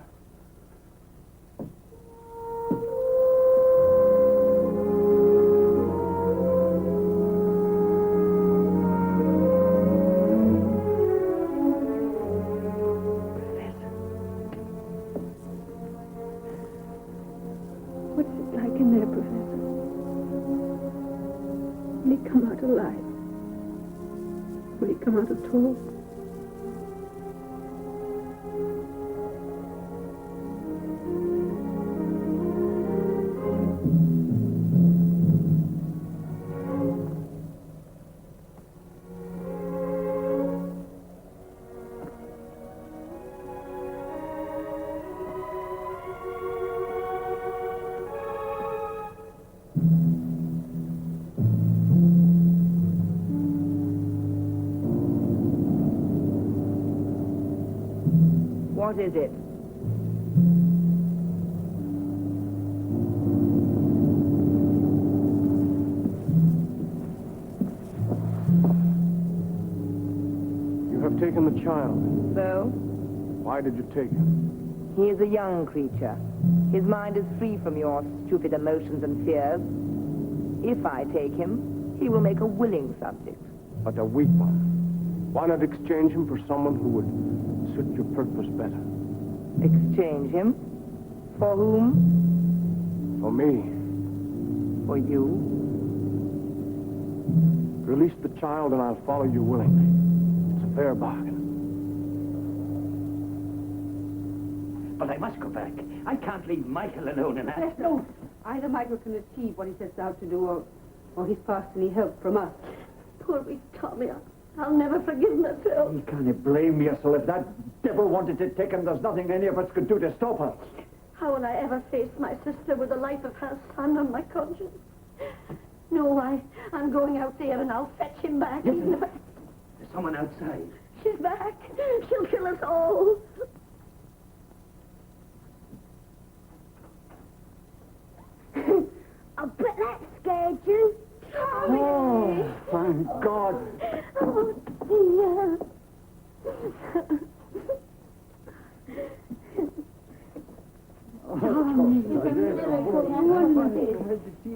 What's it like in there, Professor? Will he come out alive? Will he come out at all? What is it? You have taken the child. So? Why did you take him? He is a young creature. His mind is free from your stupid emotions and fears. If I take him, he will make a willing subject. But a weak one. Why not exchange him for someone who would suit your purpose better? Exchange him? For whom? For me. For you? Release the child and I'll follow you willingly. It's a fair bargain. But I must go back. I can't leave Michael alone in that. No. Either Michael can achieve what he sets out to do, or he's past any help from us. Poor wee Tommy. I'll never forgive myself. You can't blame yourself. If that devil wanted to take him, there's nothing any of us could do to stop her. How will I ever face my sister with the life of her son on my conscience? No, I'm going out there and I'll fetch him back. Yes. There's someone outside. She's back. She'll kill us all. I bet that scared you. Tommy! Oh, thank God. Oh, dear.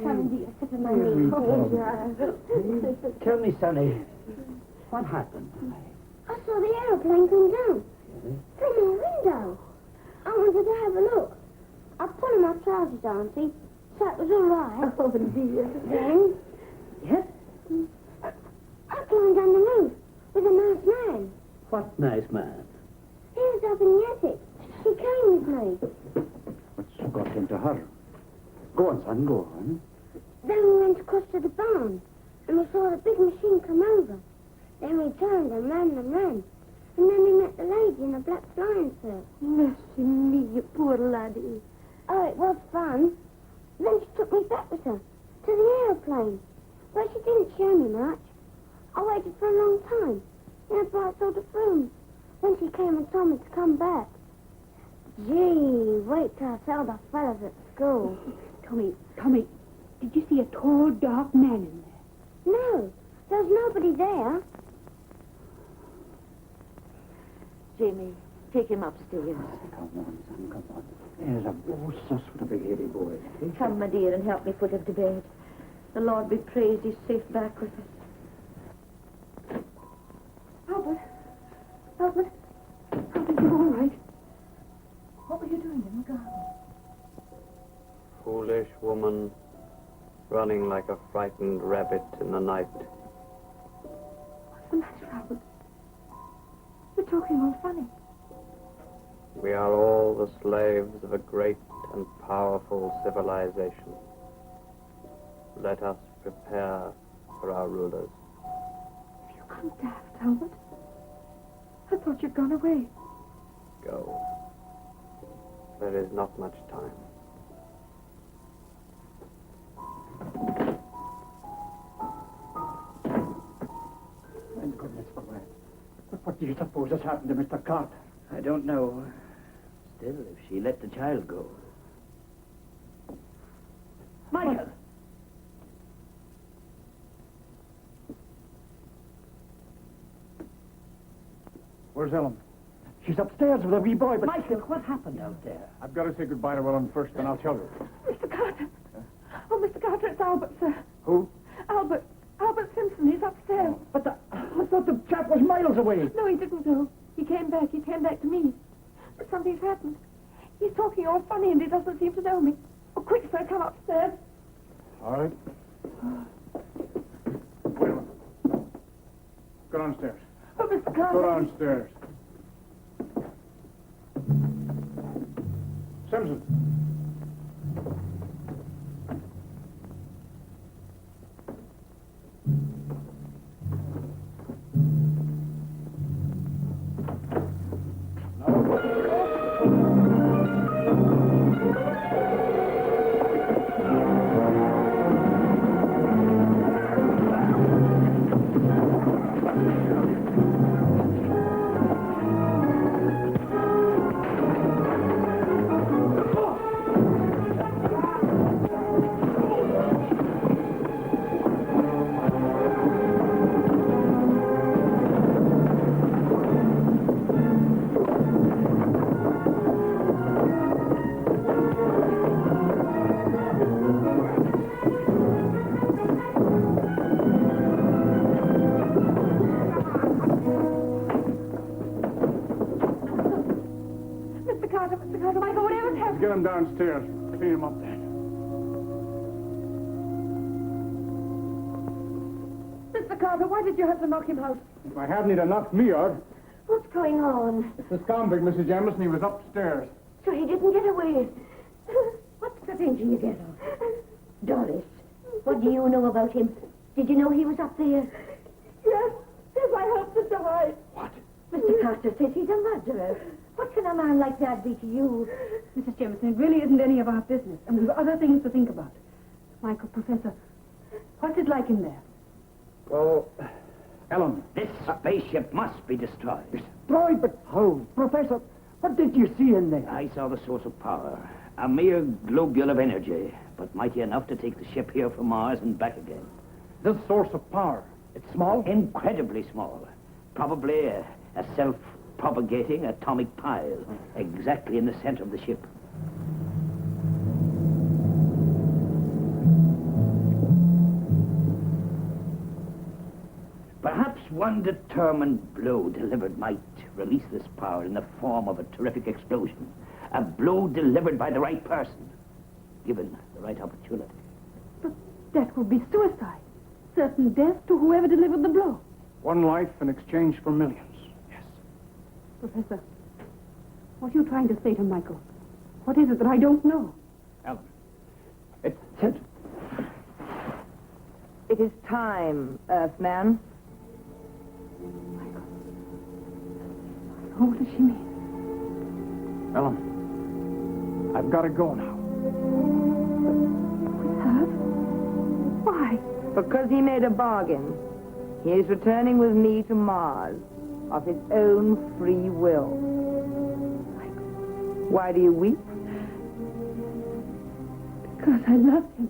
Come, dear, sit on my knee. Tell me, Sonny, what happened? I saw the aeroplane come down from my window. I wanted to have a look. I put on my trousers, Auntie, so it was all right. Oh, dear. Then, Yes? I climbed on the roof with a nice man. What nice man? He was up in the attic. He came with me. What's got into her? Go on, son, go on. Then we went across to the barn, and we saw the big machine come over. Then we turned and ran and ran. And then we met the lady in the black flying suit. Mercy me, you poor laddie. Oh, it was fun. Then she took me back with her to the aeroplane. But she didn't show me much. I waited for a long time in a bright sort of room. Then she came and told me to come back. Gee, wait till I tell the fellas at school. Tommy, did you see a tall, dark man in there? No, there was nobody there. Jamie, take him upstairs. Come on, son, come on. There's a bow sus for the big heady boy. Come, my dear, and help me put him to bed. The Lord be praised, he's safe back with us. Albert, you're all right. What were you doing in the garden? Foolish woman, running like a frightened rabbit in the night. What's the matter, Albert? You're talking all funny. We are all the slaves of a great and powerful civilization. Let us prepare for our rulers. Have you gone daft, Albert? I thought you'd gone away. Go. There is not much time. Thank goodness for that. But what do you suppose has happened to Mr. Carter? I don't know. Still, if she let the child go. Michael! Where's Ellen? She's upstairs with a wee boy, but... Michael, what happened out there? I've got to say goodbye to Ellen first, then I'll tell you. Mr. Carter. Oh, Mr. Carter, it's Albert, sir. Who? Albert Simpson, he's upstairs. But I thought the chap was miles away. No, he didn't go. He came back to me. But something's happened. He's talking all funny and he doesn't seem to know me. Oh, quick, sir, come upstairs. All right. Wait a minute. Go downstairs. Oh, Mr. Carter. Go downstairs. Simpson. Michael, whatever's happened. Get him downstairs. Clean him up then. Mr. Carter, why did you have to knock him out? If I hadn't, he'd have knocked me out. What's going on? This convict, Mrs. Emerson, he was upstairs. So he didn't get away. What's preventing you get off? Doris, what do you know about him? Did you know he was up there? Yes, I helped to die. What? Mr. Carter says he's a murderer. What can a man like that be to you? Mrs. Jemison, it really isn't any of our business, and we've other things to think about. Michael, Professor, what's it like in there? Well, Ellen. This spaceship must be destroyed. Destroyed, but how? Professor, what did you see in there? I saw the source of power. A mere globule of energy, but mighty enough to take the ship here from Mars and back again. This source of power, it's small? Incredibly small. Probably a self-propagating atomic pile, exactly in the center of the ship. Perhaps one determined blow delivered might release this power in the form of a terrific explosion. A blow delivered by the right person, given the right opportunity. But that would be suicide. Certain death to whoever delivered the blow. One life in exchange for millions. Yes. Professor, what are you trying to say to Michael? What is it that I don't know? Ellen, it's said. It is time, Earthman. Michael. What does she mean? Ellen, I've got to go now. With her? Why? Because he made a bargain. He is returning with me to Mars of his own free will. Why do you weep? Because I love him.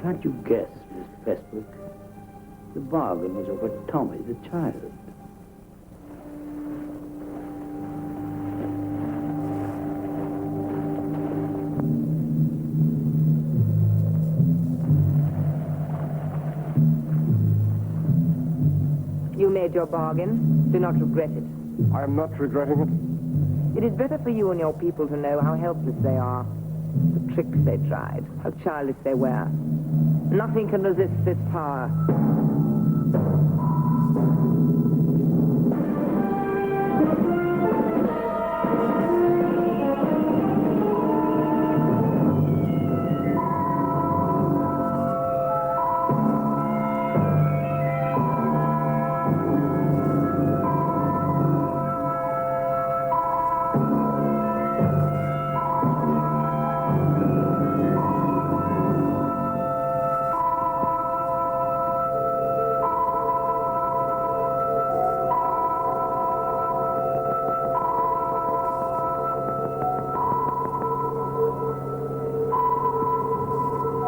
Can't you guess, Miss Prestwick? The bargain was over Tommy the child. You made your bargain. Do not regret it. I am not regretting it. It is better for you and your people to know how helpless they are. The tricks they tried, how childish they were. Nothing can resist this power.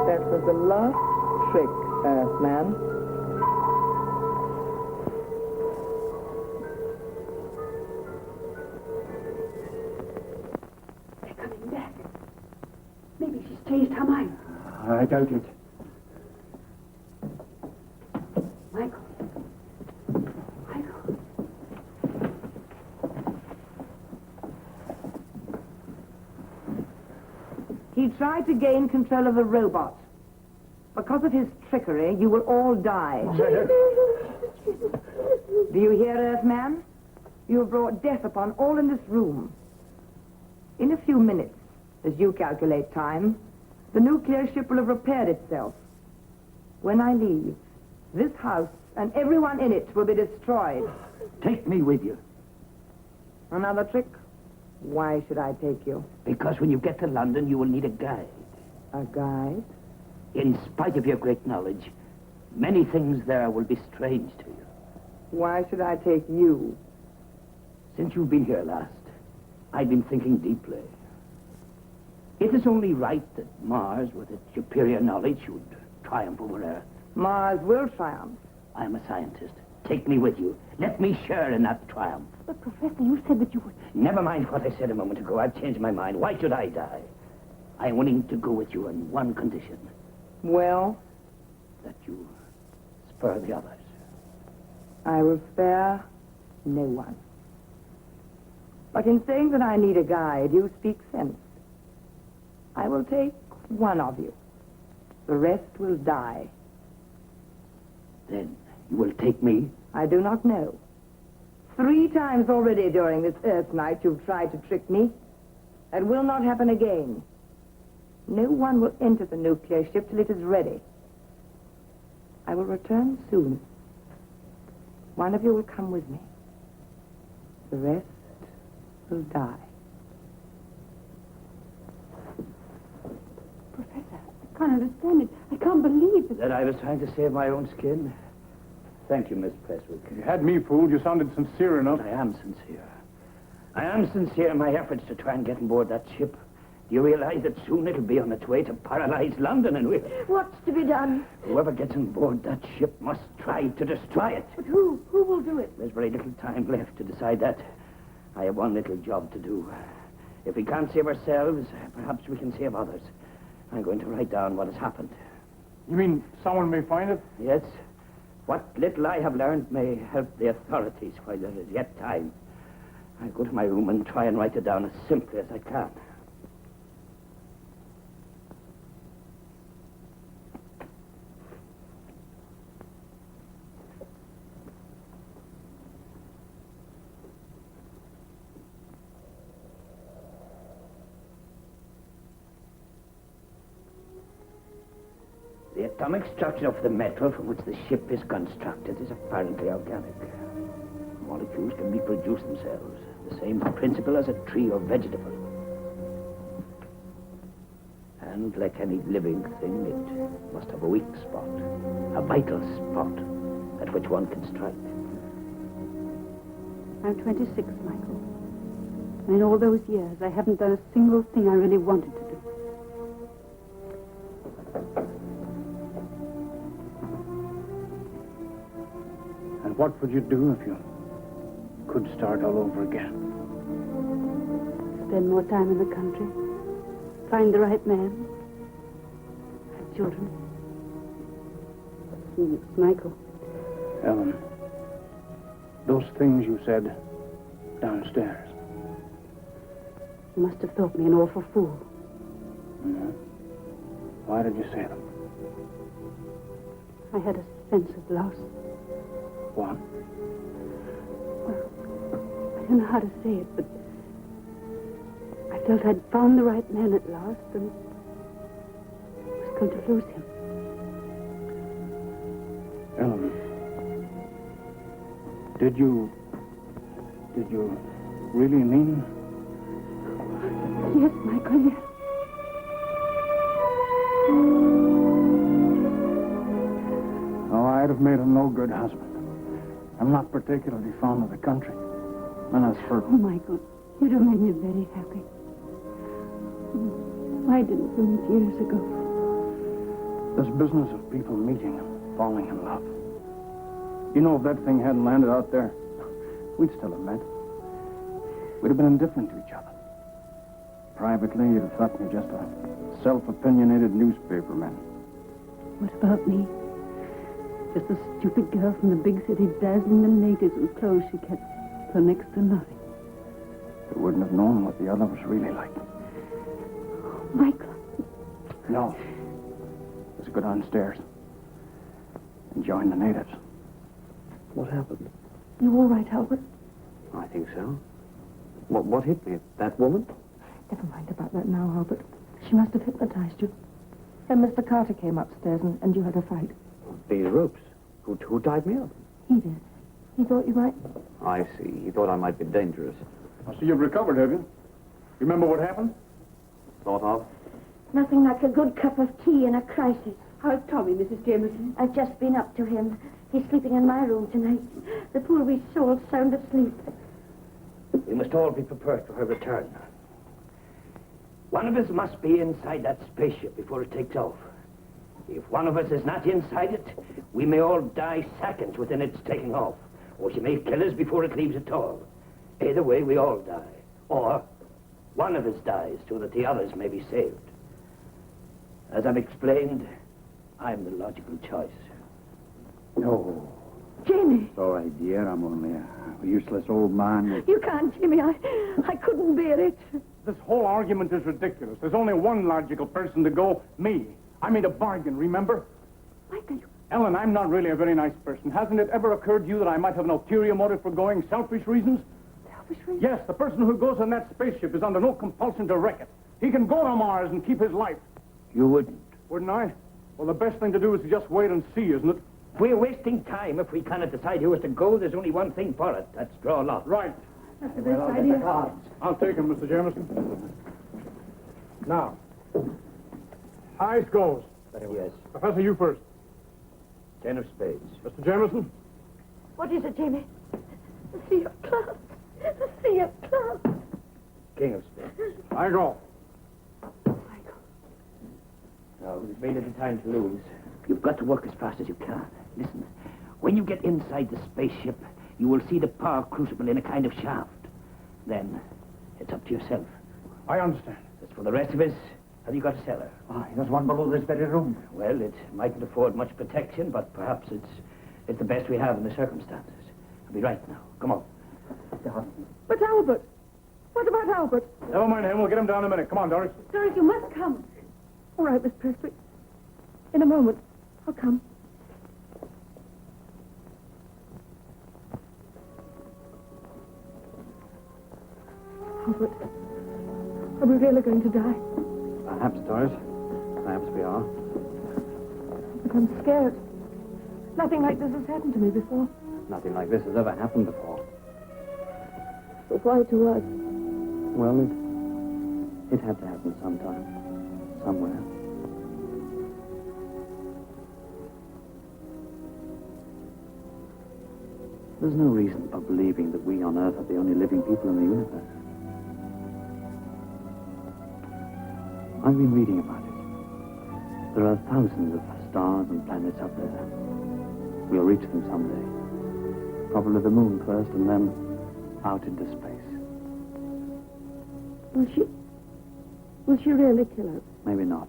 That was the last trick, Earthman. They're coming back. Maybe she's changed her mind. I doubt it. Michael. Michael. He tried to gain control of the robot. Because of his trickery, you will all die. Do you hear, Earthman? You have brought death upon all in this room. In a few minutes, as you calculate time, the nuclear ship will have repaired itself. When I leave, this house and everyone in it will be destroyed. Take me with you. Another trick? Why should I take you? Because when you get to London, you will need a guide. A guide? In spite of your great knowledge, many things there will be strange to you. Why should I take you? Since you've been here last, I've been thinking deeply. It is only right that Mars, with its superior knowledge, should triumph over Earth. Mars will triumph. I am a scientist. Take me with you. Let me share in that triumph. But, Professor, you said that you would... Never mind what I said a moment ago. I've changed my mind. Why should I die? I'm willing to go with you on one condition. Well, That you spur the others. I will spare no one. But in saying that I need a guide, you speak sense. I will take one of you. The rest will die. Then you will take me? I do not know. 3 times already during this Earth night you've tried to trick me. That will not happen again. No one will enter the nuclear ship till it is ready. I will return soon. One of you will come with me. The rest will die. Professor, I can't understand it. I can't believe it. That I was trying to save my own skin? Thank you, Miss Presswick. You had me fooled. You sounded sincere enough. I am sincere. I am sincere in my efforts to try and get on board that ship. Do you realize that soon it'll be on its way to paralyze London and What's to be done? whoever gets on board that ship must try to destroy it. But who? Who will do it? There's very little time left to decide that. I have one little job to do. If we can't save ourselves, perhaps we can save others. I'm going to write down what has happened. You mean someone may find it? Yes. What little I have learned may help the authorities while there is yet time. I'll go to my room and try and write it down as simply as I can. The atomic structure of the metal from which the ship is constructed is apparently organic. Molecules can reproduce themselves, the same principle as a tree or vegetable. And like any living thing, it must have a weak spot, a vital spot at which one can strike. I'm 26, Michael. And in all those years, I haven't done a single thing I really wanted to do. And what would you do if you could start all over again? Spend more time in the country. Find the right man. Have children. Michael. Ellen, those things you said downstairs. You must have thought me an awful fool. Mm-hmm. Why did you say them? I had a sense of loss. What? Well, I don't know how to say it, but I felt I'd found the right man at last and was going to lose him. Ellen, did you really mean? Yes, Michael, yes. Oh, I'd have made a no good husband. I'm not particularly fond of the country. And as for... Oh, Michael, you'd have made me very happy. Why didn't you meet years ago? This business of people meeting and falling in love. You know, if that thing hadn't landed out there, we'd still have met. We'd have been indifferent to each other. Privately, you'd have thought me just a self-opinionated newspaper man. What about me? Just a stupid girl from the big city dazzling the natives with clothes she kept for next to nothing. You wouldn't have known what the other was really like. Michael. No. Let's go downstairs and join the natives. What happened? You all right, Albert? I think so. What hit me? That woman? Never mind about that now, Albert. She must have hypnotized you. And Mr. Carter came upstairs and you had a fight. These ropes. Who tied me up? He did. He thought you might... I see. He thought I might be dangerous. I see you've recovered, have you? Remember what happened? Thought of? Nothing like a good cup of tea in a crisis. How's Tommy, Mrs. Jameson? I've just been up to him. He's sleeping in my room tonight. The poor wee soul's sound asleep. We must all be prepared for her return. One of us must be inside that spaceship before it takes off. If one of us is not inside it, we may all die seconds within its taking off. Or she may kill us before it leaves at all. Either way, we all die. Or one of us dies so that the others may be saved. As I've explained, I'm the logical choice. No. Jamie, It's all right, dear. I'm only a useless old man. you can't, Jamie. I couldn't bear it. This whole argument is ridiculous. There's only one logical person to go, me. I made a bargain, remember? Michael, you... Ellen, I'm not really a very nice person. Hasn't it ever occurred to you that I might have an ulterior motive for going? Selfish reasons? Selfish reasons? Yes, the person who goes on that spaceship is under no compulsion to wreck it. He can go to Mars and keep his life. You wouldn't. Wouldn't I? Well, the best thing to do is to just wait and see, isn't it? We're wasting time if we cannot decide who is to go. There's only one thing for it. That's draw lots. Right. That's the best idea. I'll take him, Mr. Jameson. Now, eyes goes. Yes. Professor, you first. 10 of spades. Mr. Jameson? What is it, Jamie? The Sea of Clouds. The Sea of Clouds. King of spades. I go. Now, there's very little time to lose. You've got to work as fast as you can. Listen, when you get inside the spaceship, you will see the power crucible in a kind of shaft. Then, it's up to yourself. I understand. As for the rest of us, have you got a cellar? Aye, there's one below this very room. Well, it mightn't afford much protection, but perhaps it's the best we have in the circumstances. I'll be right now. Come on. But Albert. What about Albert? Never mind him. We'll get him down in a minute. Come on, Doris. Doris, you must come. All right, Miss Prestwick. In a moment. I'll come. Albert, are we really going to die? Perhaps, Doris. Perhaps we are. But I'm scared. Nothing like this has happened to me before. Nothing like this has ever happened before. But why to us? Well, it had to happen sometime. Somewhere. There's no reason for believing that we on Earth are the only living people in the universe. I've been reading about it. There are thousands of stars and planets up there. We'll reach them someday. Probably the moon first, and then out into space. Will she really kill us? Maybe not.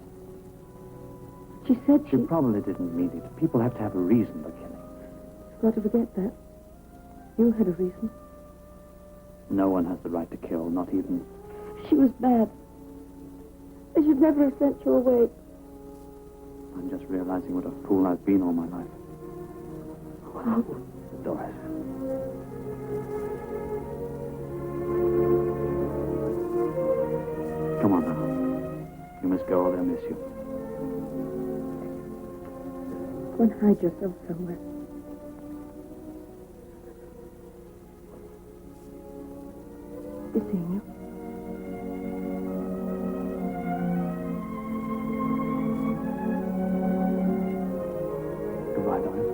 She said She probably didn't mean it. People have to have a reason for killing. Got to forget that. You had a reason. No one has the right to kill, not even... She was bad. I should never have sent you away. I'm just realizing what a fool I've been all my life. Oh, Doris. Come on now. You must go or they'll miss you. go and hide yourself somewhere. Be seeing you. Goodbye, Doris.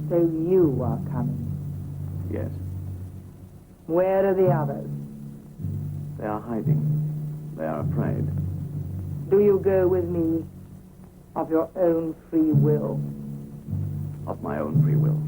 So you are coming. Yes, Where are the others? they are hiding. They are afraid. Do you go with me of your own free will? Of my own free will.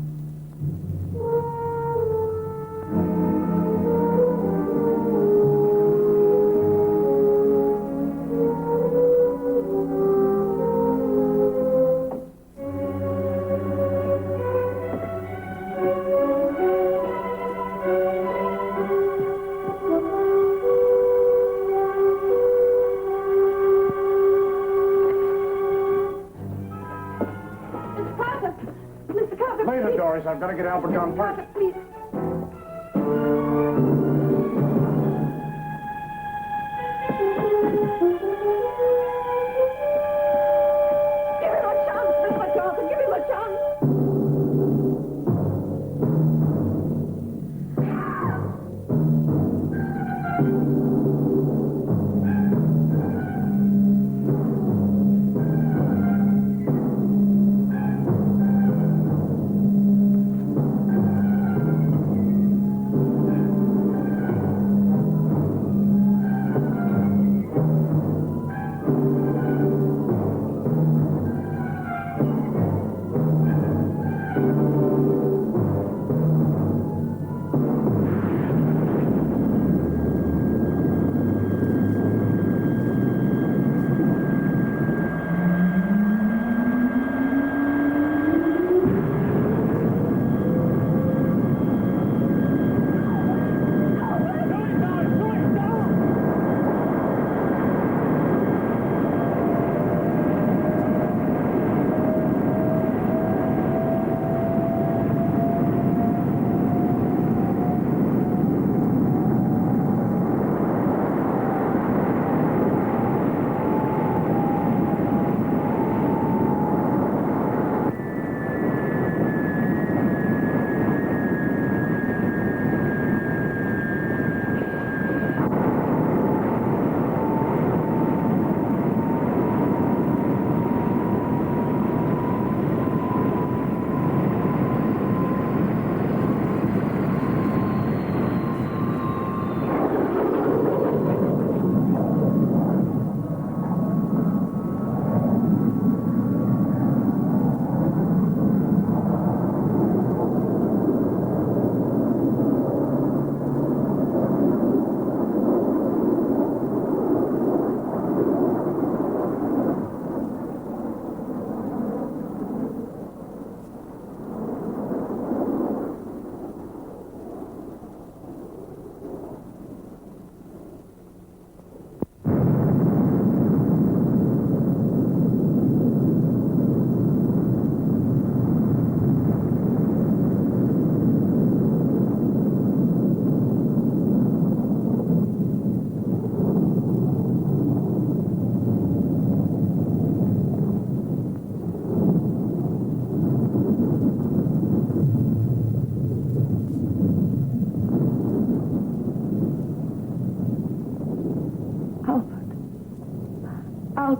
Mr. Carter! Mr. Carter, Later, please. Doris. I've got to get Albert down first. Carter, please. Give him a chance, Mr. Carter. Give him a chance.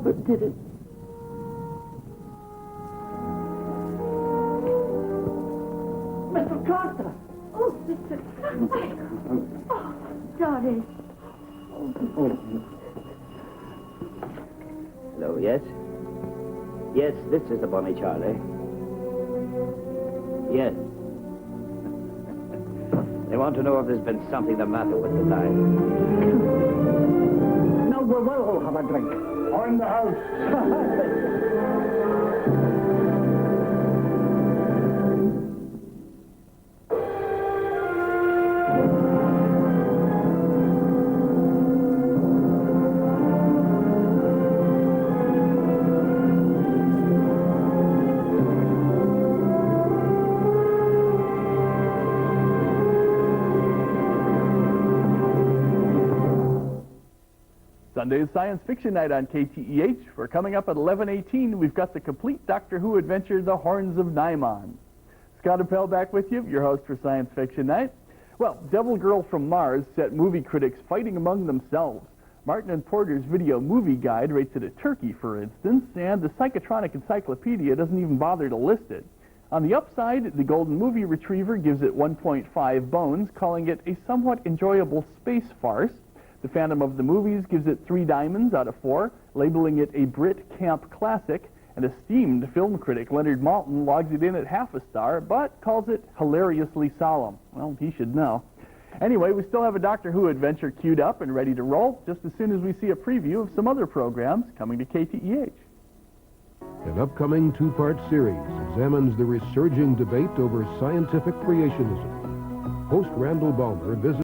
Albert did it. Mr. Carter! Oh, Mr. Oh, sorry. Hello, yes? Yes, this is the Bonnie Charlie. Yes. They want to know if there's been something the matter with the knife. Now we'll all have a drink. On the house. Sunday's Science Fiction Night on KTEH. We're coming up at 11:18. We've got the complete Doctor Who adventure, The Horns of Nimon. Scott Appel back with you, your host for Science Fiction Night. Well, Devil Girl from Mars set movie critics fighting among themselves. Martin and Porter's video movie guide rates it a turkey, for instance, and the Psychotronic Encyclopedia doesn't even bother to list it. On the upside, the Golden Movie Retriever gives it 1.5 bones, calling it a somewhat enjoyable space farce. The Phantom of the Movies gives it 3 diamonds out of 4, labeling it a Brit camp classic, and esteemed film critic Leonard Maltin logs it in at half a star, but calls it hilariously solemn. Well, he should know. Anyway, we still have a Doctor Who adventure queued up and ready to roll, just as soon as we see a preview of some other programs coming to KTEH. An upcoming 2-part series examines the resurging debate over scientific creationism. Host Randall Ballmer visits